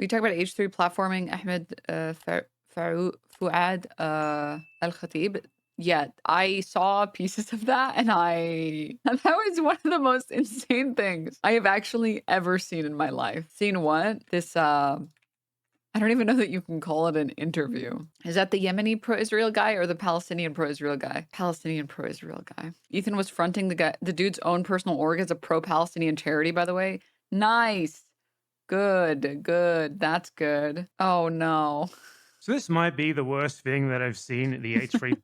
When you talk about H3 platforming, Ahmed Fuad Al-Khatib, yeah, I saw pieces of that and that was one of the most insane things I have actually ever seen in my life. Seen what? This I don't even know that you can call it an interview. Is that the Yemeni pro-Israel guy or the Palestinian pro-Israel guy? Palestinian pro-Israel guy. Ethan was fronting the dude's own personal org as a pro-Palestinian charity, by the way. Nice. Good. That's good. Oh no. So this might be the worst thing that I've seen the H3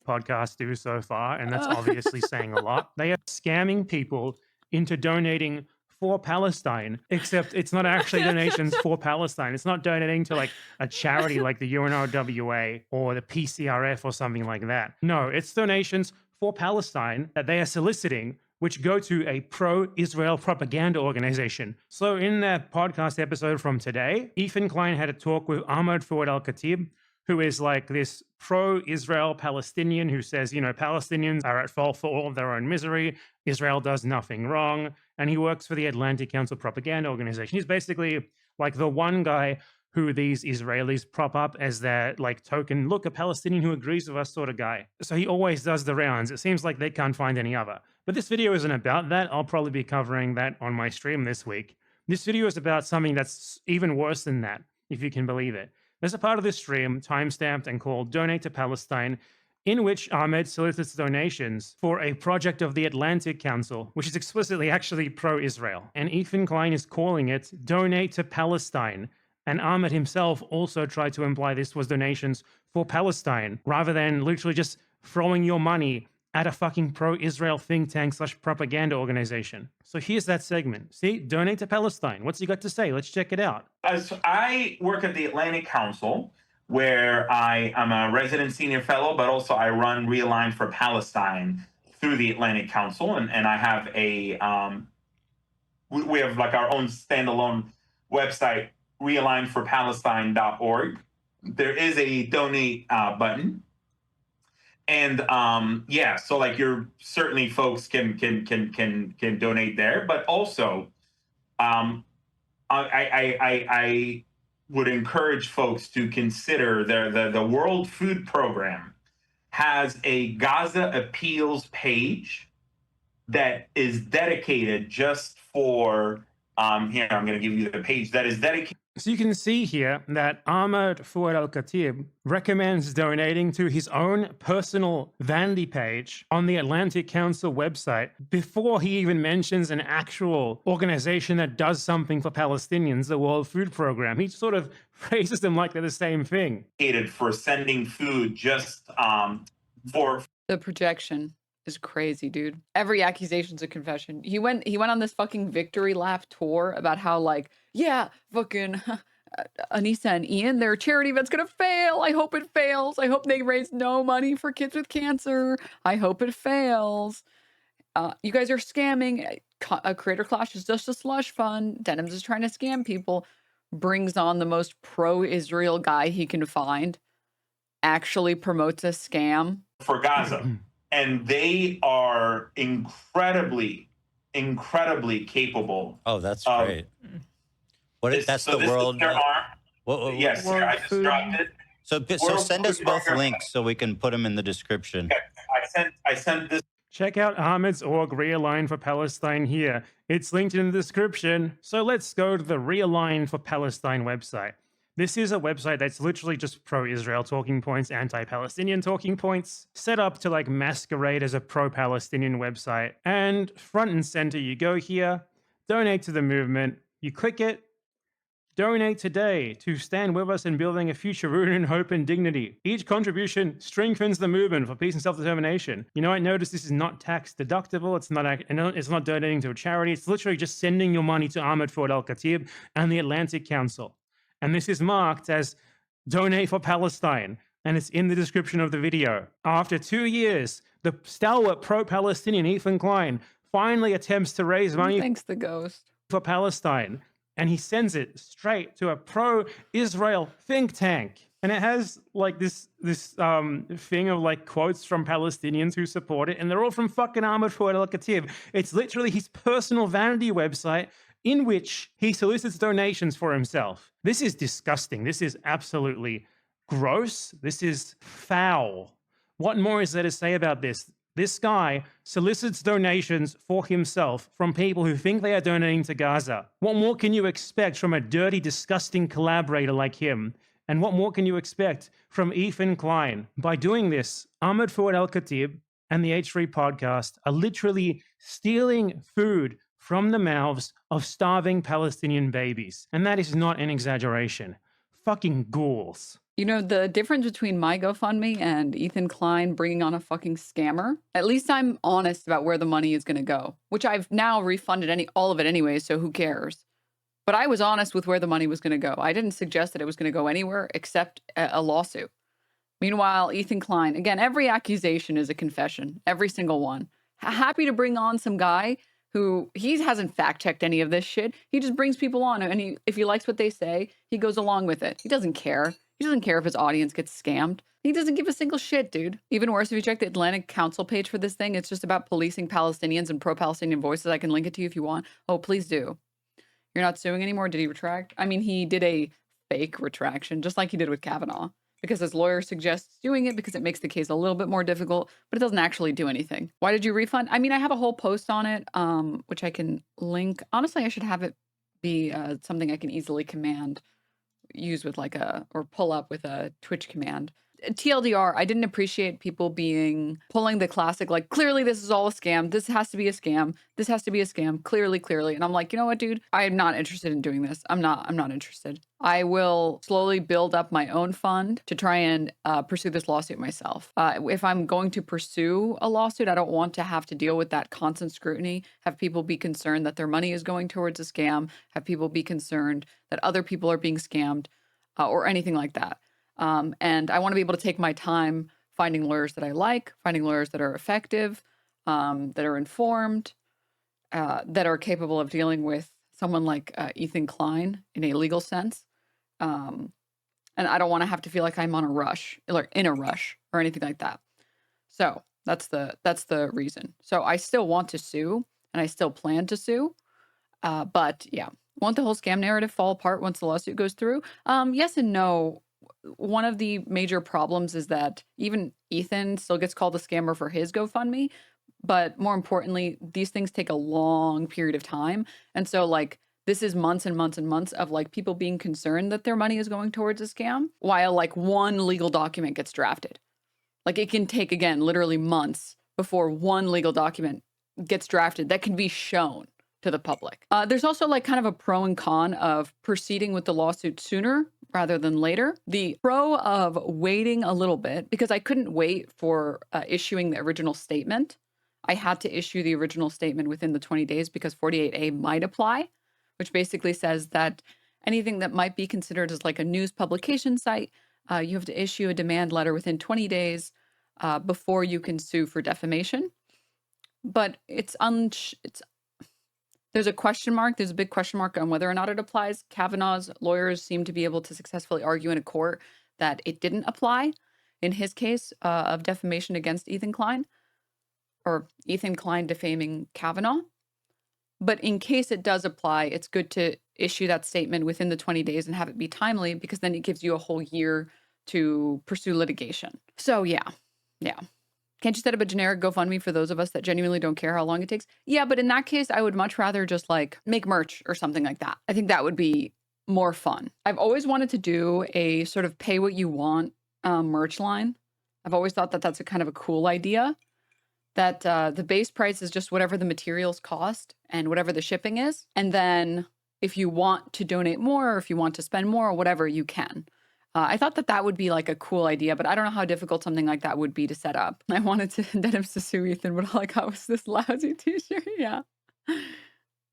podcast do so far, and that's obviously saying a lot. They are scamming people into donating for Palestine, except it's not actually donations for Palestine. It's not donating to like a charity like the UNRWA or the PCRF or something like that. No, it's donations for Palestine that they are soliciting, which go to a pro-Israel propaganda organization. So in that podcast episode from today, Ethan Klein had a talk with Ahmed Fouad Al-Khatib, who is like this pro-Israel Palestinian who says, you know, Palestinians are at fault for all of their own misery. Israel does nothing wrong. And he works for the Atlantic Council propaganda organization. He's basically like the one guy who these Israelis prop up as their like token, look, a Palestinian who agrees with us sort of guy. So he always does the rounds. It seems like they can't find any other. But this video isn't about that. I'll probably be covering that on my stream this week. This video is about something that's even worse than that, if you can believe it. There's a part of this stream, timestamped and called Donate to Palestine, in which Ahmed solicits donations for a project of the Atlantic Council, which is explicitly actually pro-Israel. And Ethan Klein is calling it Donate to Palestine. And Ahmed himself also tried to imply this was donations for Palestine, rather than literally just throwing your money at a fucking pro-Israel think tank / propaganda organization. So here's that segment. See, Donate to Palestine. What's he got to say? Let's check it out. As I work at the Atlantic Council, where I am a resident senior fellow, but also I run Realign for Palestine through the Atlantic Council, and I have a we have like our own standalone website, realignforpalestine.org. There is a donate button. And yeah, so like you're certainly folks can donate there, but also I would encourage folks to consider the World Food Program has a Gaza Appeals page that is dedicated just for here, I'm going to give you the page that is dedicated. So you can see here that Ahmed Fouad Al-Khatib recommends donating to his own personal vanity page on the Atlantic Council website before he even mentions an actual organization that does something for Palestinians, the World Food Program. He sort of phrases them like they're the same thing. For sending food just for... The projection is crazy, dude. Every accusation's a confession. He went on this fucking victory lap tour about how like, yeah, fucking Anissa and Ian, their charity event's gonna fail. I hope it fails. I hope they raise no money for kids with cancer. I hope it fails. You guys are scamming. A Creator Clash is just a slush fund. Denims is trying to scam people. Brings on the most pro-Israel guy he can find. Actually promotes a scam. For Gaza. And they are incredibly capable. Oh, that's great. What is that's so the world? Yes, sir, I just dropped it. So send us both links so we can put them in the description. Okay. I sent this. Check out Ahmed's org Realign for Palestine here. It's linked in the description. So let's go to the Realign for Palestine website. This is a website that's literally just pro-Israel talking points, anti-Palestinian talking points, set up to like masquerade as a pro-Palestinian website. And front and center, you go here, donate to the movement, you click it, donate today to stand with us in building a future rooted in hope and dignity. Each contribution strengthens the movement for peace and self-determination. You know, I noticed this is not tax deductible. It's not donating to a charity. It's literally just sending your money to Ahmed Fouad Al-Khatib and the Atlantic Council. And this is marked as Donate for Palestine. And it's in the description of the video. After 2 years, the stalwart pro-Palestinian Ethan Klein finally attempts to raise money Thanks, the ghost. for Palestine. And he sends it straight to a pro-Israel think tank. And it has like this thing of like quotes from Palestinians who support it. And they're all from fucking Ahmed Fouad Al-Khatib. It's literally his personal vanity website in which he solicits donations for himself. This is disgusting. This is absolutely gross. This is foul. What more is there to say about this? This guy solicits donations for himself from people who think they are donating to Gaza. What more can you expect from a dirty, disgusting collaborator like him? And what more can you expect from Ethan Klein? By doing this, Ahmed Fouad Al-Khatib and the H3 podcast are literally stealing food from the mouths of starving Palestinian babies. And that is not an exaggeration. Fucking ghouls. You know, the difference between my GoFundMe and Ethan Klein bringing on a fucking scammer, at least I'm honest about where the money is going to go, which I've now refunded all of it anyway, so who cares? But I was honest with where the money was going to go. I didn't suggest that it was going to go anywhere except a lawsuit. Meanwhile, Ethan Klein, again, every accusation is a confession, every single one. Happy to bring on some guy who he hasn't fact-checked any of this shit. He just brings people on, and if he likes what they say, he goes along with it. He doesn't care. He doesn't care if his audience gets scammed. He doesn't give a single shit, dude. Even worse, if you check the Atlantic Council page for this thing, it's just about policing Palestinians and pro-Palestinian voices. I can link it to you if you want. Oh, please do. You're not suing anymore? Did he retract? I mean, he did a fake retraction, just like he did with Kavanaugh, because his lawyer suggests doing it because it makes the case a little bit more difficult, but it doesn't actually do anything. Why did you refund? I mean, I have a whole post on it, which I can link. Honestly, I should have it be something I can easily use with or pull up with a Twitch command. TLDR, I didn't appreciate people pulling the classic, like, clearly this is all a scam. This has to be a scam. This has to be a scam. Clearly. And I'm like, you know what, dude? I'm not interested in doing this. I'm not interested. I will slowly build up my own fund to try and pursue this lawsuit myself. If I'm going to pursue a lawsuit, I don't want to have to deal with that constant scrutiny, have people be concerned that their money is going towards a scam, have people be concerned that other people are being scammed, or anything like that. And I want to be able to take my time finding lawyers that I like, finding lawyers that are effective, that are informed, that are capable of dealing with someone like Ethan Klein in a legal sense. And I don't want to have to feel like I'm in a rush or anything like that. So that's the reason. So I still want to sue, and I still plan to sue. But yeah, won't the whole scam narrative fall apart once the lawsuit goes through? Yes and no. One of the major problems is that even Ethan still gets called a scammer for his GoFundMe. But more importantly, these things take a long period of time. And so, like, this is months and months and months of, like, people being concerned that their money is going towards a scam while, like, one legal document gets drafted. Like, it can take, again, literally months before one legal document gets drafted that can be shown to the public. There's also, like, kind of a pro and con of proceeding with the lawsuit sooner rather than later. The pro of waiting a little bit, because I couldn't wait for issuing the original statement. I had to issue the original statement within the 20 days because 48A might apply, which basically says that anything that might be considered as like a news publication site, you have to issue a demand letter within 20 days before you can sue for defamation. But there's a question mark. There's a big question mark on whether or not it applies. Kavanaugh's lawyers seem to be able to successfully argue in a court that it didn't apply in his case of defamation against Ethan Klein, or Ethan Klein defaming Kavanaugh. But in case it does apply, it's good to issue that statement within the 20 days and have it be timely, because then it gives you a whole year to pursue litigation. So yeah. Can't you set up a generic GoFundMe for those of us that genuinely don't care how long it takes? Yeah, but in that case, I would much rather just like make merch or something like that. I think that would be more fun. I've always wanted to do a sort of pay what you want merch line. I've always thought that that's a kind of a cool idea, that the base price is just whatever the materials cost and whatever the shipping is. And then if you want to donate more, or if you want to spend more or whatever, you can. I thought that would be like a cool idea, but I don't know how difficult something like that would be to set up. I wanted to Denims to sue Ethan, but all I got was this lousy t-shirt. Yeah.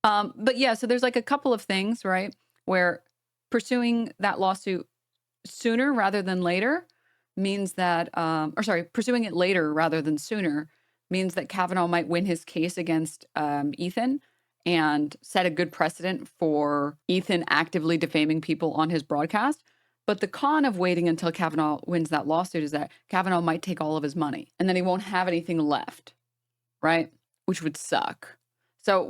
But yeah, so there's like a couple of things, right, where pursuing that lawsuit sooner rather than later means that, pursuing it later rather than sooner means that Kavanaugh might win his case against Ethan and set a good precedent for Ethan actively defaming people on his broadcast. But the con of waiting until Kavanaugh wins that lawsuit is that Kavanaugh might take all of his money and then he won't have anything left, right? Which would suck. So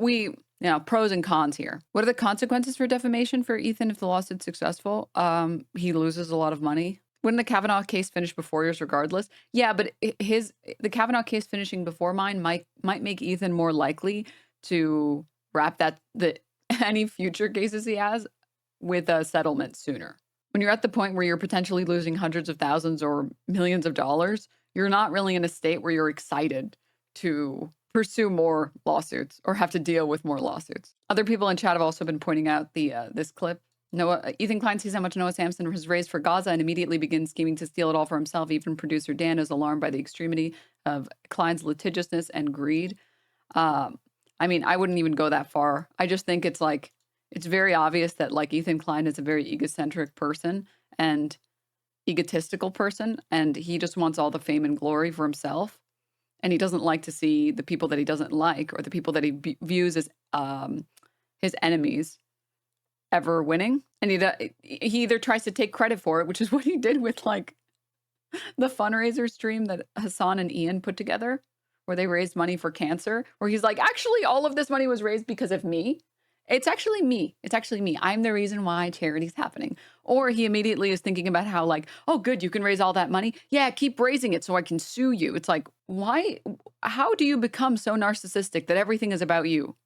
pros and cons here. What are the consequences for defamation for Ethan if the lawsuit's successful? He loses a lot of money. Wouldn't the Kavanaugh case finish before yours regardless? Yeah, but the Kavanaugh case finishing before mine might make Ethan more likely to wrap any future cases he has with a settlement sooner. When you're at the point where you're potentially losing hundreds of thousands or millions of dollars, you're not really in a state where you're excited to pursue more lawsuits or have to deal with more lawsuits. Other people in chat have also been pointing out this clip. Ethan Klein sees how much Noah Samson has raised for Gaza and immediately begins scheming to steal it all for himself. Even producer Dan is alarmed by the extremity of Klein's litigiousness and greed. I mean, I wouldn't even go that far. I just think it's very obvious that Ethan Klein is a very egocentric person and egotistical person, and he just wants all the fame and glory for himself. And he doesn't like to see the people that he doesn't like or the people that he views as his enemies ever winning. And he either tries to take credit for it, which is what he did with the fundraiser stream that Hassan and Ian put together, where they raised money for cancer, where he's like, actually, all of this money was raised because of me. It's actually me. I'm the reason why charity's happening. Or he immediately is thinking about how oh, good, you can raise all that money. Yeah, keep raising it so I can sue you. It's why? How do you become so narcissistic that everything is about you?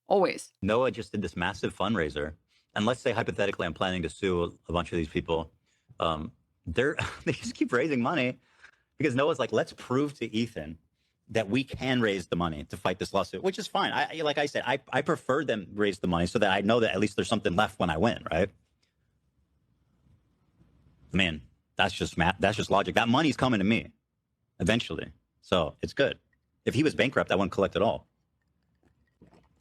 Always. Noah just did this massive fundraiser. And let's say, hypothetically, I'm planning to sue a bunch of these people. They just keep raising money because Noah's like, let's prove to Ethan that we can raise the money to fight this lawsuit, which is fine. Like I said, I prefer them raise the money so that I know that at least there's something left when I win, right? I mean, that's just math. That's just logic. That money's coming to me eventually. So it's good. If he was bankrupt, I wouldn't collect at all.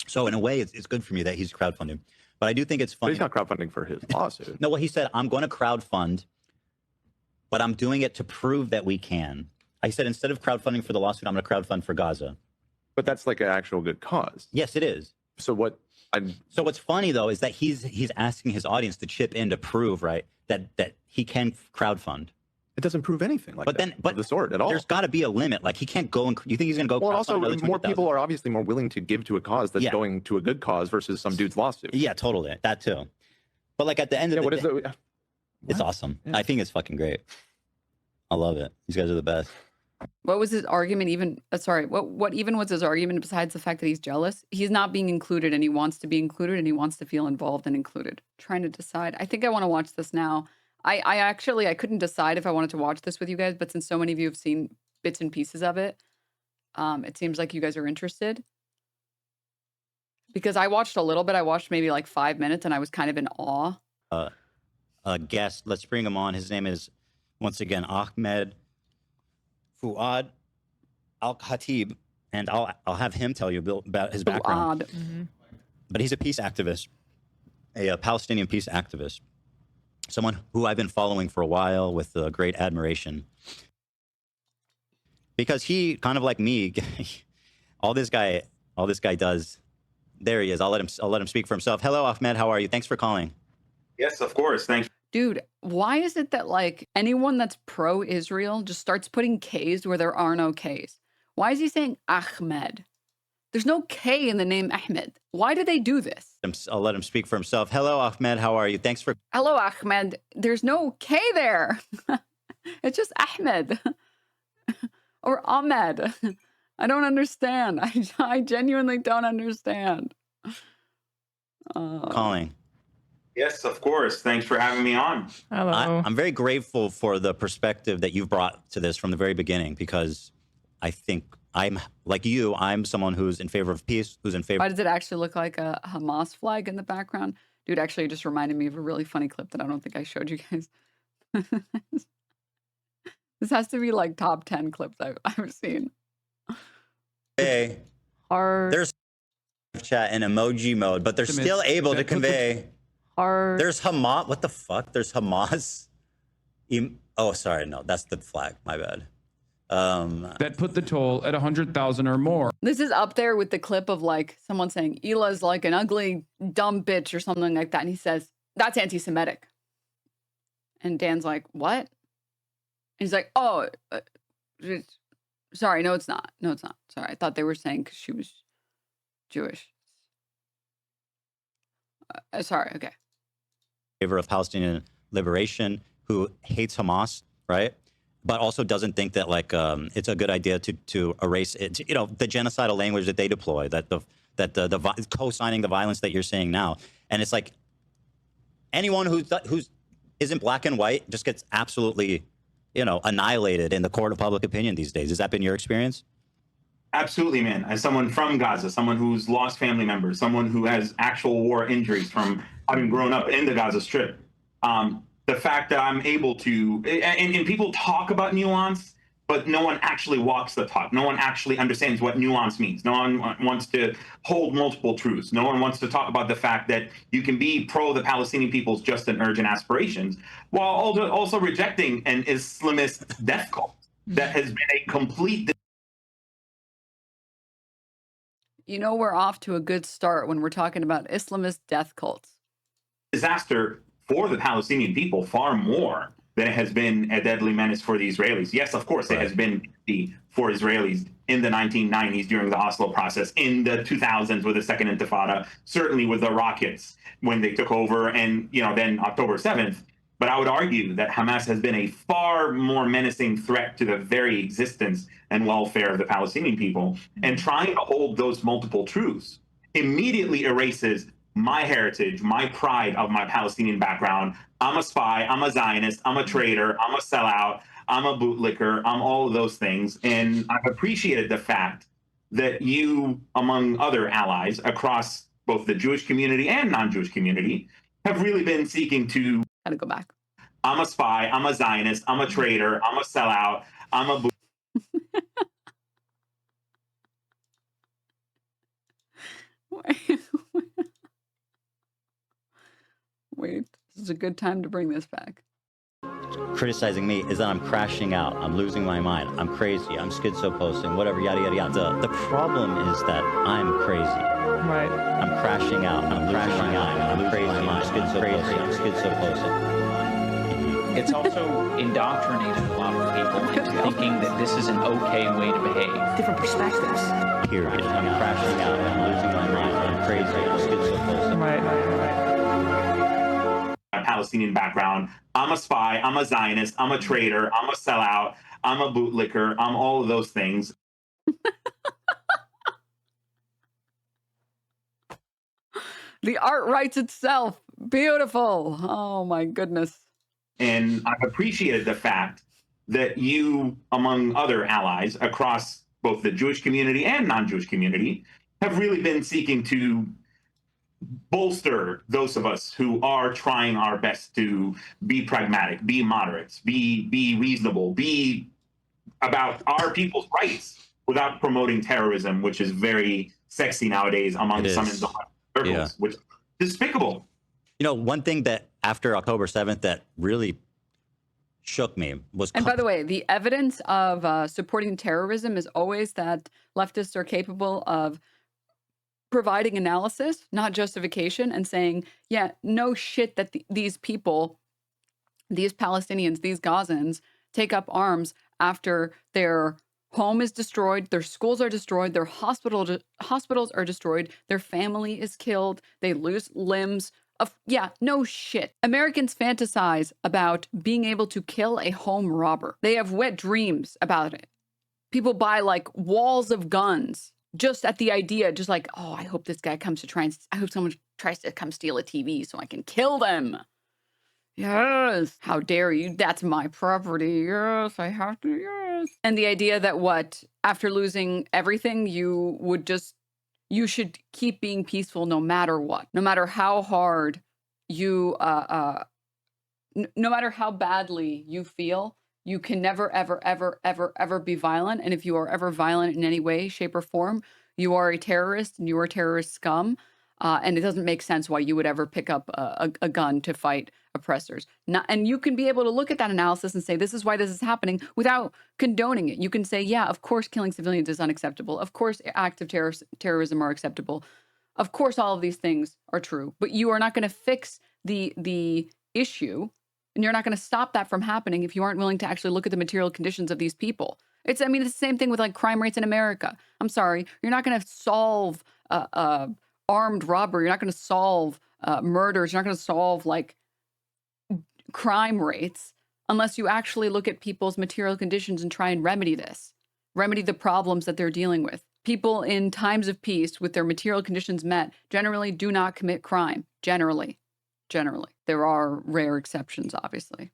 So in a way, it's good for me that he's crowdfunding. But I do think it's funny. But he's not crowdfunding for his lawsuit. No, what he said, I'm going to crowdfund, but I'm doing it to prove that we can. I said, instead of crowdfunding for the lawsuit, I'm going to crowdfund for Gaza. But that's an actual good cause. Yes, it is. So what's funny though is that he's asking his audience to chip in to prove, right, that he can crowdfund. It doesn't prove anything but of the sort at all. There's got to be a limit. He can't go and you think he's going to go? Well, also more people are obviously more willing to give to a cause that's going to a good cause versus some dude's lawsuit. Yeah, totally. That too. But at the end of the day, it's awesome. Yeah. I think it's fucking great. I love it. These guys are the best. What was his argument even? What even was his argument besides the fact that he's jealous? He's not being included and he wants to be included and he wants to feel involved and included. Trying to decide. I think I want to watch this now. I couldn't decide if I wanted to watch this with you guys, but since so many of you have seen bits and pieces of it, it seems like you guys are interested. Because I watched a little bit. I watched maybe 5 minutes and I was kind of in awe. A guest, let's bring him on. His name is, once again, Ahmed Fuad Al-Khatib, and I'll have him tell you about his background. Mm-hmm. But he's a peace activist, a Palestinian peace activist, someone who I've been following for a while with great admiration. Because he, kind of like me, all this guy does. There he is. I'll let him speak for himself. Hello, Ahmed. How are you? Thanks for calling. Yes, of course. Thank you. Dude, why is it that anyone that's pro-Israel just starts putting K's where there are no K's? Why is he saying Ahmed? There's no K in the name Ahmed. Why do they do this? I'll let him speak for himself. Hello, Ahmed. How are you? Thanks for... Hello, Ahmed. There's no K there. It's just Ahmed. Or Ahmed. I don't understand. I genuinely don't understand. Calling. Yes, of course. Thanks for having me on. Hello. I'm very grateful for the perspective that you've brought to this from the very beginning, because I think I'm like you. I'm someone who's in favor of peace, who's in favor. Why does it actually look like a Hamas flag in the background? Dude, actually, it just reminded me of a really funny clip that I don't think I showed you guys. This has to be top 10 clips I've seen. Hey, there's chat in emoji mode, but they're still able to convey. There's Hamas. What the fuck? There's Hamas. Oh, sorry. No, that's the flag. My bad. That put the toll at 100,000 or more. This is up there with the clip of someone saying Ila's an ugly, dumb bitch or something like that. And he says, that's anti-Semitic. And Dan's like, what? And he's like, oh, sorry. No, it's not. No, it's not. Sorry. I thought they were saying because she was Jewish. Sorry. Okay. favor of Palestinian liberation, who hates Hamas, right? But also doesn't think that like it's a good idea to erase it. You know, the genocidal language that they deploy, that the co-signing the violence that you're saying now, and it's like anyone who's isn't black and white just gets absolutely, you know, annihilated in the court of public opinion these days. Has that been your experience? Absolutely, man. As someone from Gaza, someone who's lost family members, someone who has actual war injuries from having grown up in the Gaza Strip, the fact that I'm able to, and people talk about nuance, but no one actually walks the talk. No one actually understands what nuance means. No one wants to hold multiple truths. No one wants to talk about the fact that you can be pro the Palestinian people's just and urgent aspirations while also rejecting an Islamist death cult that has been a complete You know, we're off to a good start when we're talking about Islamist death cults. disaster for the Palestinian people, far more than it has been a deadly menace for the Israelis. Yes, of course, it has been for Israelis in the 1990s during the Oslo process, in the 2000s with the Second Intifada, certainly with the rockets when they took over, and then October 7th. But I would argue that Hamas has been a far more menacing threat to the very existence and welfare of the Palestinian people. And trying to hold those multiple truths immediately erases my heritage, my pride of my Palestinian background. I'm a spy, I'm a Zionist, I'm a traitor, I'm a sellout, I'm a bootlicker, I'm all of those things. And I've appreciated the fact that you, among other allies across both the Jewish community and non-Jewish community, have really been seeking to. Gotta go back. I'm a spy, I'm a Zionist, I'm a traitor, I'm a sellout, I'm a Wait, this is a good time to bring this back. Criticizing me is that I'm crashing out, I'm losing my mind, I'm crazy, I'm schizo-posting, whatever, yada, yada, yada. The problem is that I'm crazy. Right. I'm crashing out, I'm crashing out, I'm crazy, I'm schizo-posting, I'm schizo-posting. It's also indoctrinated a lot of people into thinking that this is an okay way to behave. Different perspectives. Period. I'm crashing out, I'm losing my mind, I'm crazy, I'm schizo-posting. Right. Palestinian background. I'm a spy, I'm a Zionist, I'm a traitor, I'm a sellout, I'm a bootlicker, I'm all of those things. The art writes itself. Beautiful. Oh my goodness. And I've appreciated the fact that you, among other allies across both the Jewish community and non-Jewish community, have really been seeking to bolster those of us who are trying our best to be pragmatic, be moderates, be reasonable, be about our people's rights without promoting terrorism, which is very sexy nowadays among some circles, which is despicable. You know, one thing that after October 7th that really shook me was... And by the way, the evidence of supporting terrorism is always that leftists are capable of providing analysis, not justification, and saying, yeah, no shit that these people, these Palestinians, these Gazans take up arms after their home is destroyed, their schools are destroyed, their hospitals are destroyed, their family is killed, they lose limbs. Yeah, no shit. Americans fantasize about being able to kill a home robber. They have wet dreams about it. People buy like walls of guns just at the idea, just like, oh, I hope this guy comes to I hope someone tries to come steal a TV so I can kill them. Yes. How dare you? That's my property. Yes, I have to. Yes. And the idea that after losing everything, you should keep being peaceful no matter what, no matter how hard you, no matter how badly you feel, you can never, ever, ever, ever, ever be violent. And if you are ever violent in any way, shape, or form, you are a terrorist and you are terrorist scum. And it doesn't make sense why you would ever pick up a gun to fight oppressors. And you can be able to look at that analysis and say, this is why this is happening without condoning it. You can say, yeah, of course, killing civilians is unacceptable. Of course, acts of terrorism are acceptable. Of course, all of these things are true. But you are not going to fix the issue, and you're not going to stop that from happening if you aren't willing to actually look at the material conditions of these people. It's the same thing with like crime rates in America. I'm sorry, you're not going to solve armed robbery. You're not going to solve murders. You're not going to solve like crime rates unless you actually look at people's material conditions and try and remedy the problems that they're dealing with. People in times of peace with their material conditions met generally do not commit crime. Generally. There are rare exceptions, obviously.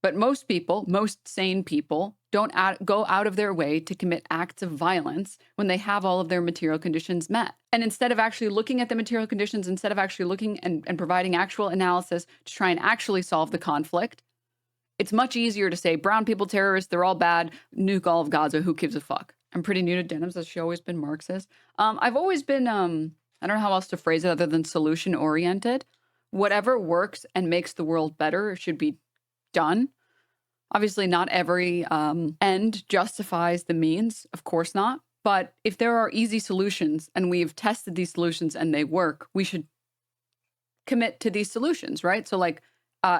But most people, most sane people, don't go out of their way to commit acts of violence when they have all of their material conditions met. And instead of actually looking at the material conditions, instead of actually looking and providing actual analysis to try and actually solve the conflict, it's much easier to say, brown people terrorists, they're all bad, nuke all of Gaza, who gives a fuck? I'm pretty new to Denims. Has she always been Marxist? I've always been, I don't know how else to phrase it other than solution-oriented. Whatever works and makes the world better should be done. Obviously, not every end justifies the means. Of course not. But if there are easy solutions and we've tested these solutions and they work, we should commit to these solutions, right? So like,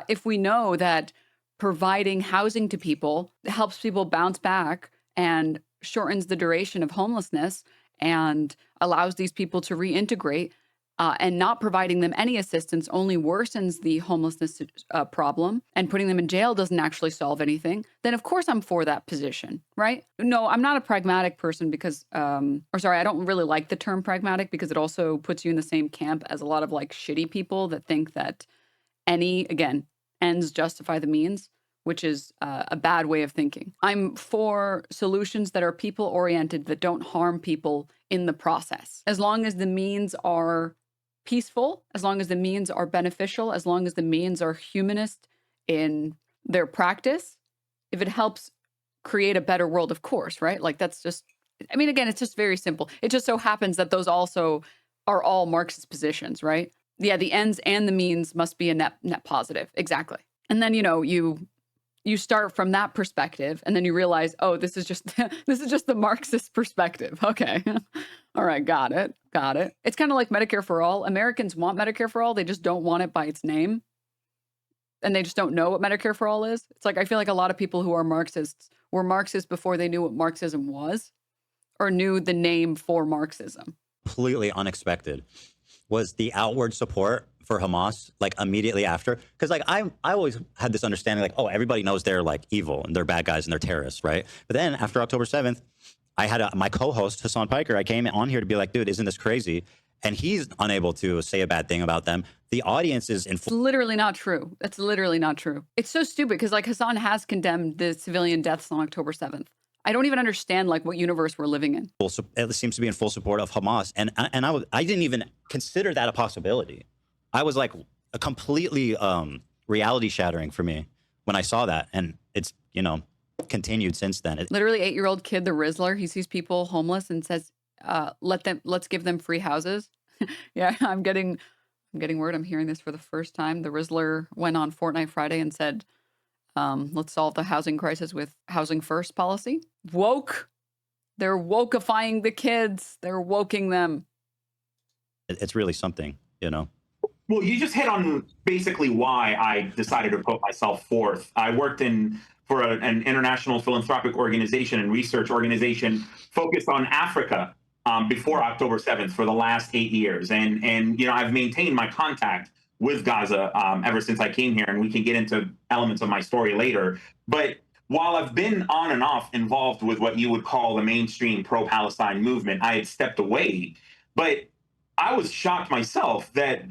if we know that providing housing to people helps people bounce back and shortens the duration of homelessness and allows these people to reintegrate, and not providing them any assistance only worsens the homelessness problem, and putting them in jail doesn't actually solve anything, then of course I'm for that position, right? No, I'm not a pragmatic person because, I don't really like the term pragmatic because it also puts you in the same camp as a lot of like shitty people that think that ends justify the means, which is a bad way of thinking. I'm for solutions that are people-oriented, that don't harm people in the process. As long as the means are peaceful, as long as the means are beneficial, as long as the means are humanist in their practice, if it helps create a better world, of course, right? Like that's just, it's just very simple. It just so happens that those also are all Marxist positions, right? Yeah, the ends and the means must be a net positive. Exactly. And then, you start from that perspective and then you realize, oh, this is just the Marxist perspective. Okay. All right. Got it. It's kind of like Medicare for all. Americans want Medicare for all. They just don't want it by its name. And they just don't know what Medicare for all is. It's like, I feel like a lot of people who are Marxists were Marxists before they knew what Marxism was or knew the name for Marxism. Completely unexpected was the outward support for Hamas, like immediately after. Because like I always had this understanding, like, oh, everybody knows they're like evil and they're bad guys and they're terrorists, right? But then after October 7th, I had my co-host, Hassan Piker, I came on here to be like, dude, isn't this crazy? And he's unable to say a bad thing about them. The audience is in It's literally not true. That's literally not true. It's so stupid because like Hassan has condemned the civilian deaths on October 7th. I don't even understand like what universe we're living in. It seems to be in full support of Hamas. And I didn't even consider that a possibility. I was like a completely reality shattering for me when I saw that. And it's, continued since then. Literally 8-year-old kid, the Rizzler, he sees people homeless and says, let's give them free houses. Yeah, I'm getting word. I'm hearing this for the first time. The Rizzler went on Fortnite Friday and said, let's solve the housing crisis with housing first policy. Woke. They're wokeifying the kids. They're woking them. It's really something, Well, you just hit on basically why I decided to put myself forth. I worked for an international philanthropic organization and research organization focused on Africa before October 7th for the last 8 years. And I've maintained my contact with Gaza ever since I came here, and we can get into elements of my story later. But while I've been on and off involved with what you would call the mainstream pro-Palestine movement, I had stepped away. But I was shocked myself that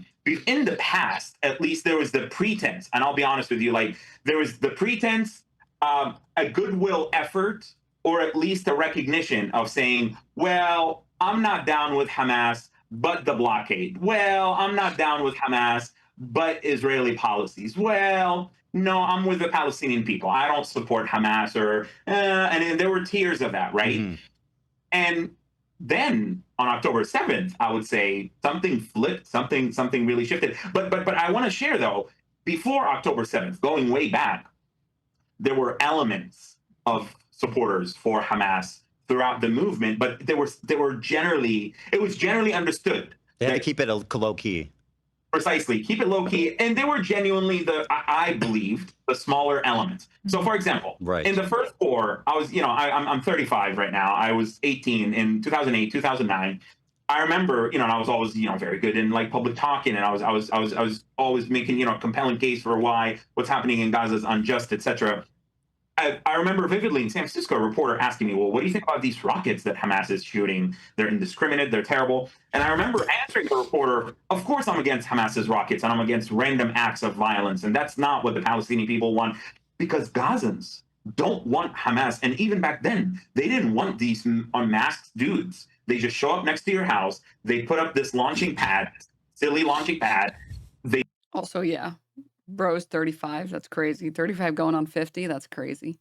in the past, at least there was the pretense, and I'll be honest with you, like there was the pretense, a goodwill effort, or at least a recognition of saying, well, I'm not down with Hamas, but the blockade. Well, I'm not down with Hamas, but Israeli policies. Well, no, I'm with the Palestinian people. I don't support Hamas and there were tiers of that, right? Mm-hmm. And then on October 7th, I would say something flipped, something really shifted. But I want to share though, before October 7th, going way back, there were elements of supporters for Hamas throughout the movement, but it was generally understood. They had to keep it low key. Precisely, keep it low key, and they were genuinely I believed the smaller elements. So, for example, in the first war, I was, I'm 35 right now. I was 18 in 2008, 2009. I remember, and I was always, very good in like public talking, and I was always making, a compelling case for why what's happening in Gaza is unjust, etc. I remember vividly in San Francisco, a reporter asking me, well, what do you think about these rockets that Hamas is shooting? They're indiscriminate, they're terrible. And I remember answering the reporter, of course I'm against Hamas's rockets, and I'm against random acts of violence. And that's not what the Palestinian people want, because Gazans don't want Hamas. And even back then, they didn't want these unmasked dudes. They just show up next to your house. They put up this launching pad, silly launching pad. Also, yeah. Bro's 35. That's crazy. 35 going on 50. That's crazy.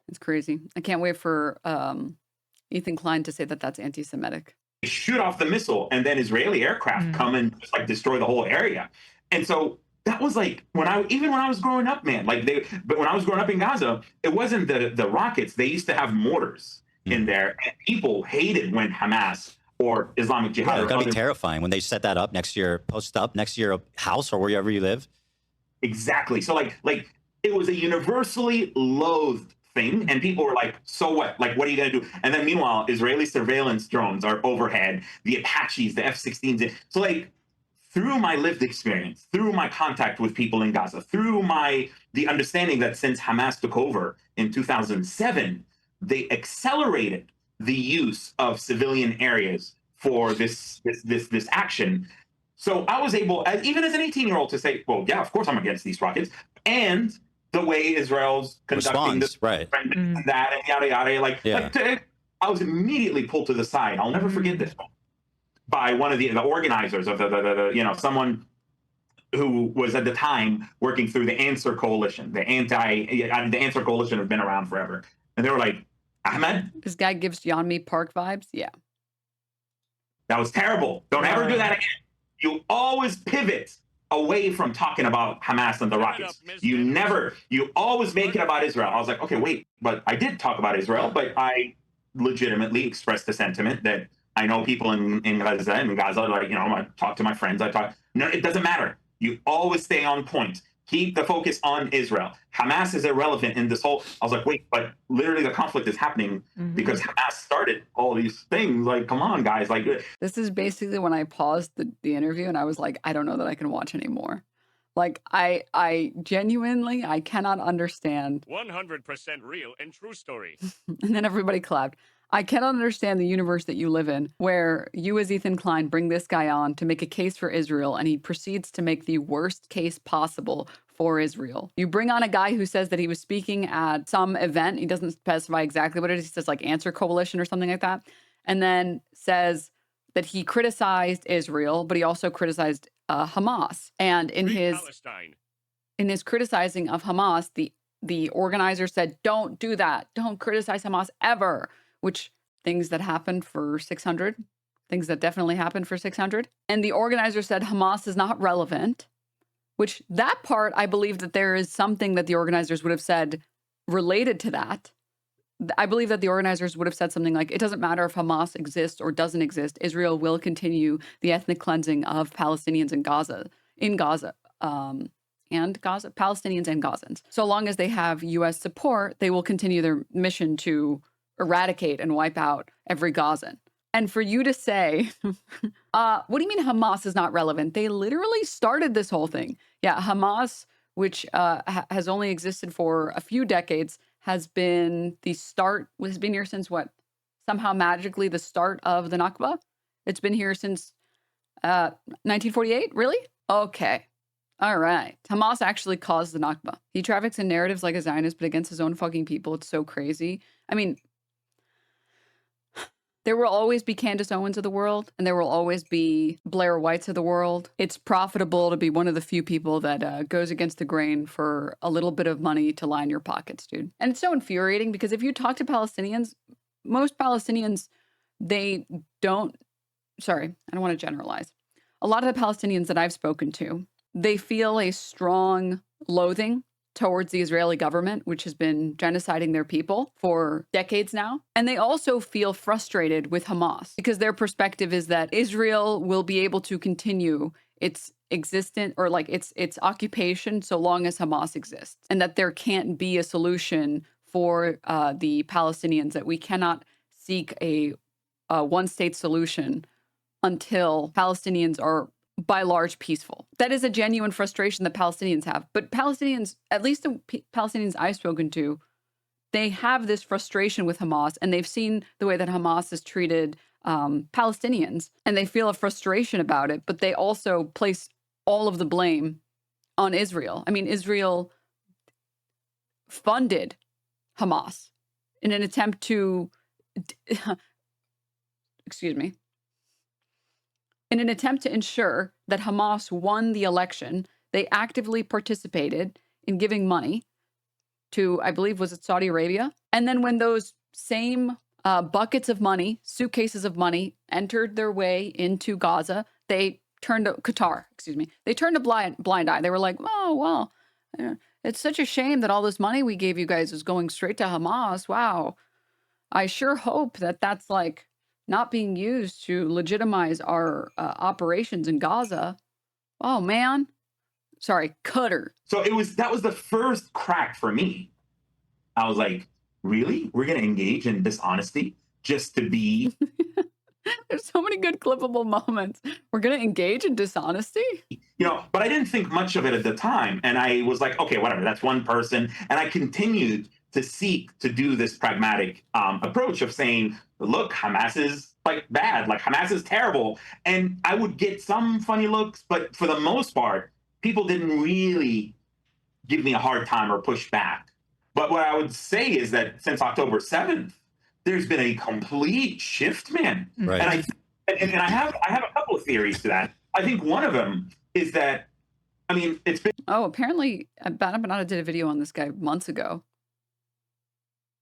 It's crazy. I can't wait for Ethan Klein to say that that's anti-Semitic. They shoot off the missile, and then Israeli aircraft come and just like destroy the whole area. And so that was like when I was growing up, man. But when I was growing up in Gaza, it wasn't the rockets. They used to have mortars in there, and people hated when Hamas or Islamic Jihad. Yeah, it's gotta be terrifying when they set that up next to your house or wherever you live. Exactly. So like it was a universally loathed thing, and people were like, so what? Like, what are you going to do? And then meanwhile, Israeli surveillance drones are overhead, the Apaches, the F-16s. So like through my lived experience, through my contact with people in Gaza, through the understanding that since Hamas took over in 2007, they accelerated the use of civilian areas for this action. So I was able, even as an 18-year-old, to say, well, yeah, of course I'm against these rockets. And the way Israel's conducting this, right. And that, and yada, yada. I was immediately pulled to the side. I'll never forget this by one of the organizers of the someone who was at the time working through the Answer Coalition. The Answer Coalition have been around forever. And they were like, Ahmed? This guy gives Yeonmi Park vibes? Yeah. That was terrible. Don't ever do that again. You always pivot away from talking about Hamas and the rockets. You always make it about Israel. I was like, okay, wait, but I did talk about Israel, but I legitimately expressed the sentiment that I know people in Gaza and Gaza, I talk to my friends. No, it doesn't matter. You always stay on point. Keep the focus on Israel. Hamas is irrelevant in this whole. I was like, wait, but literally the conflict is happening because Hamas started all these things. Like, come on, guys. Like, this is basically when I paused the interview and I was like, I don't know that I can watch anymore. Like, I genuinely, I cannot understand. 100% real and true story. And then everybody clapped. I cannot understand the universe that you live in, where you as Ethan Klein bring this guy on to make a case for Israel, and he proceeds to make the worst case possible for Israel. You bring on a guy who says that he was speaking at some event. He doesn't specify exactly what it is. He says like Answer Coalition or something like that. And then says that he criticized Israel, but he also criticized Hamas. And in his criticizing of Hamas, the organizer said, don't do that. Don't criticize Hamas ever. Which things that happened for 600, things that definitely happened for 600. And the organizer said Hamas is not relevant, which that part, I believe that there is something that the organizers would have said related to that. I believe that the organizers would have said something like, it doesn't matter if Hamas exists or doesn't exist. Israel will continue the ethnic cleansing of Palestinians in Gaza, Palestinians and Gazans. So long as they have U.S. support, they will continue their mission to eradicate and wipe out every Gazan. And for you to say, what do you mean Hamas is not relevant? They literally started this whole thing. Yeah, Hamas, which has only existed for a few decades, has been here since what? Somehow magically the start of the Nakba? It's been here since 1948? Really? Okay. All right. Hamas actually caused the Nakba. He traffics in narratives like a Zionist, but against his own fucking people. It's so crazy. I mean, there will always be Candace Owens of the world, and there will always be Blair Whites of the world. It's profitable to be one of the few people that goes against the grain for a little bit of money to line your pockets, dude. And it's so infuriating because if you talk to Palestinians, most Palestinians, I don't want to generalize. A lot of the Palestinians that I've spoken to, they feel a strong loathing towards the Israeli government, which has been genociding their people for decades now. And they also feel frustrated with Hamas because their perspective is that Israel will be able to continue its existence or like its occupation so long as Hamas exists, and that there can't be a solution for the Palestinians, that we cannot seek a one-state solution until Palestinians are by large peaceful. That is a genuine frustration that Palestinians have. But Palestinians, at least the Palestinians I've spoken to, they have this frustration with Hamas, and they've seen the way that Hamas has treated Palestinians, and they feel a frustration about it, but they also place all of the blame on Israel. I mean, Israel funded Hamas in an attempt to, excuse me, in an attempt to ensure that Hamas won the election. They actively participated in giving money to, I believe, was it Saudi Arabia? And then when those same buckets of money, suitcases of money, entered their way into Gaza, they turned to Qatar, excuse me. They turned a blind eye. They were like, oh, well, it's such a shame that all this money we gave you guys is going straight to Hamas. Wow. I sure hope that that's like not being used to legitimize our operations in Gaza. Oh, man. Sorry, Qatar. So that was the first crack for me. I was like, really? We're going to engage in dishonesty just to be... There's so many good clippable moments. We're going to engage in dishonesty? But I didn't think much of it at the time. And I was like, okay, whatever, that's one person. And I continued to seek to do this pragmatic approach of saying, look, Hamas is like bad, like Hamas is terrible. And I would get some funny looks, but for the most part, people didn't really give me a hard time or push back. But what I would say is that since October 7th, there's been a complete shift, man. Right. And I have a couple of theories to that. I think one of them is that, I mean, it's been... Oh, apparently, Banana did a video on this guy months ago.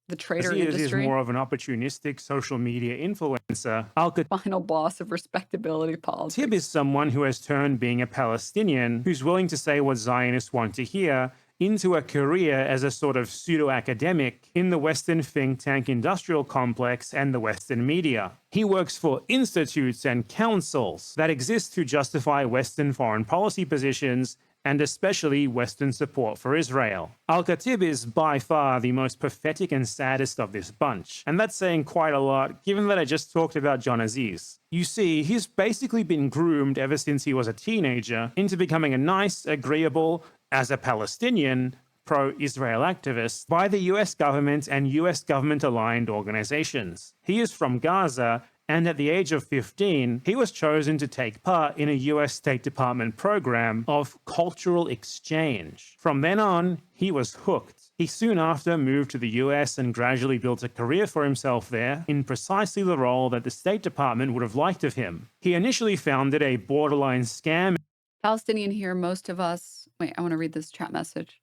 The trader industry. Is more of an opportunistic social media influencer. Final boss of respectability politics. Tib is someone who has turned being a Palestinian, who's willing to say what Zionists want to hear, into a career as a sort of pseudo-academic in the Western think tank industrial complex and the Western media. He works for institutes and councils that exist to justify Western foreign policy positions and especially Western support for Israel. Al-Khatib is by far the most pathetic and saddest of this bunch, and that's saying quite a lot given that I just talked about John Aziz. You see, he's basically been groomed ever since he was a teenager into becoming a nice, agreeable, as a Palestinian, pro-Israel activist by the US government and US government-aligned organizations. He is from Gaza, and at the age of 15, he was chosen to take part in a US State Department program of cultural exchange. From then on, he was hooked. He soon after moved to the US and gradually built a career for himself there in precisely the role that the State Department would have liked of him. He initially founded a borderline scam. Palestinian here, most of us... Wait, I want to read this chat message.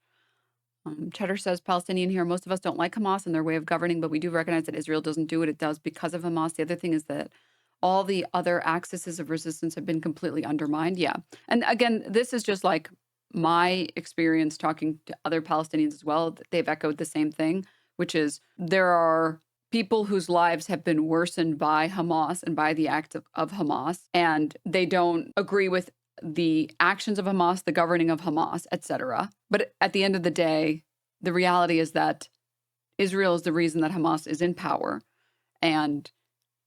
Cheddar says, Palestinian here, most of us don't like Hamas and their way of governing, but we do recognize that Israel doesn't do what it does because of Hamas. The other thing is that all the other axes of resistance have been completely undermined. Yeah. And again, this is just like my experience talking to other Palestinians as well. They've echoed the same thing, which is there are people whose lives have been worsened by Hamas and by the act of Hamas, and they don't agree with the actions of Hamas, the governing of Hamas, etc. But at the end of the day, the reality is that Israel is the reason that Hamas is in power, and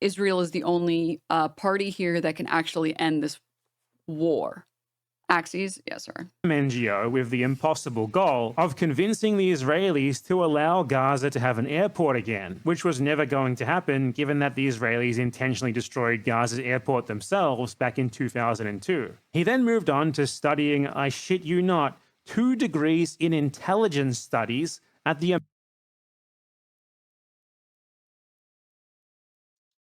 Israel is the only party here that can actually end this war. Axes, yes, sir. NGO with the impossible goal of convincing the Israelis to allow Gaza to have an airport again, which was never going to happen given that the Israelis intentionally destroyed Gaza's airport themselves back in 2002. He then moved on to studying, I shit you not, 2 degrees in intelligence studies at the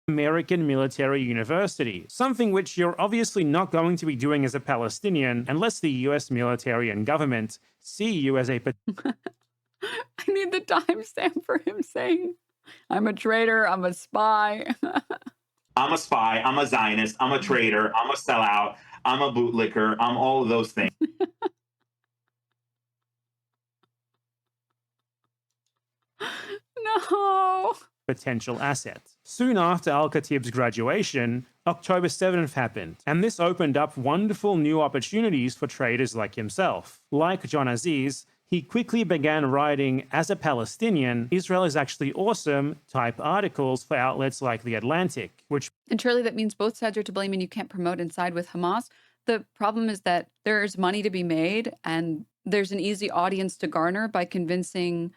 American Military University, something which you're obviously not going to be doing as a Palestinian unless the US military and government see you as a... I need the timestamp for him saying, I'm a traitor, I'm a spy. I'm a spy, I'm a Zionist, I'm a traitor, I'm a sellout, I'm a bootlicker, I'm all of those things. No. Potential asset. Soon after Al-Khatib's graduation, October 7th happened, and this opened up wonderful new opportunities for traders like himself. Like John Aziz, he quickly began writing, as a Palestinian, Israel is actually awesome type articles for outlets like The Atlantic, which And surely that means both sides are to blame and you can't promote and side with Hamas. The problem is that there's money to be made and there's an easy audience to garner by convincing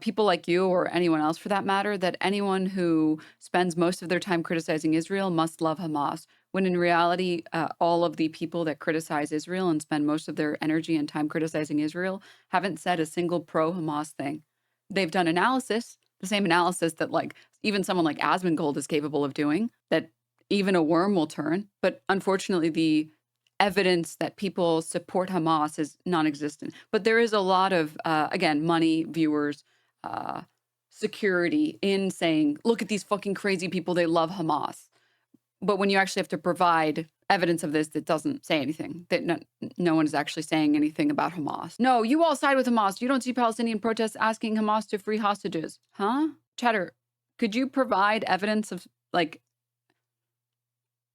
people like you or anyone else for that matter that anyone who spends most of their time criticizing Israel must love Hamas. When in reality, all of the people that criticize Israel and spend most of their energy and time criticizing Israel haven't said a single pro-Hamas thing. They've done analysis, the same analysis that like even someone like Asmongold is capable of doing, that even a worm will turn. But unfortunately, the evidence that people support Hamas is non-existent. But there is a lot of, again, money, viewers, security in saying, look at these fucking crazy people, they love Hamas. But when you actually have to provide evidence of this that doesn't say anything, that no one is actually saying anything about Hamas. No, you all side with Hamas. You don't see Palestinian protests asking Hamas to free hostages. Huh? Chatter, could you provide evidence of like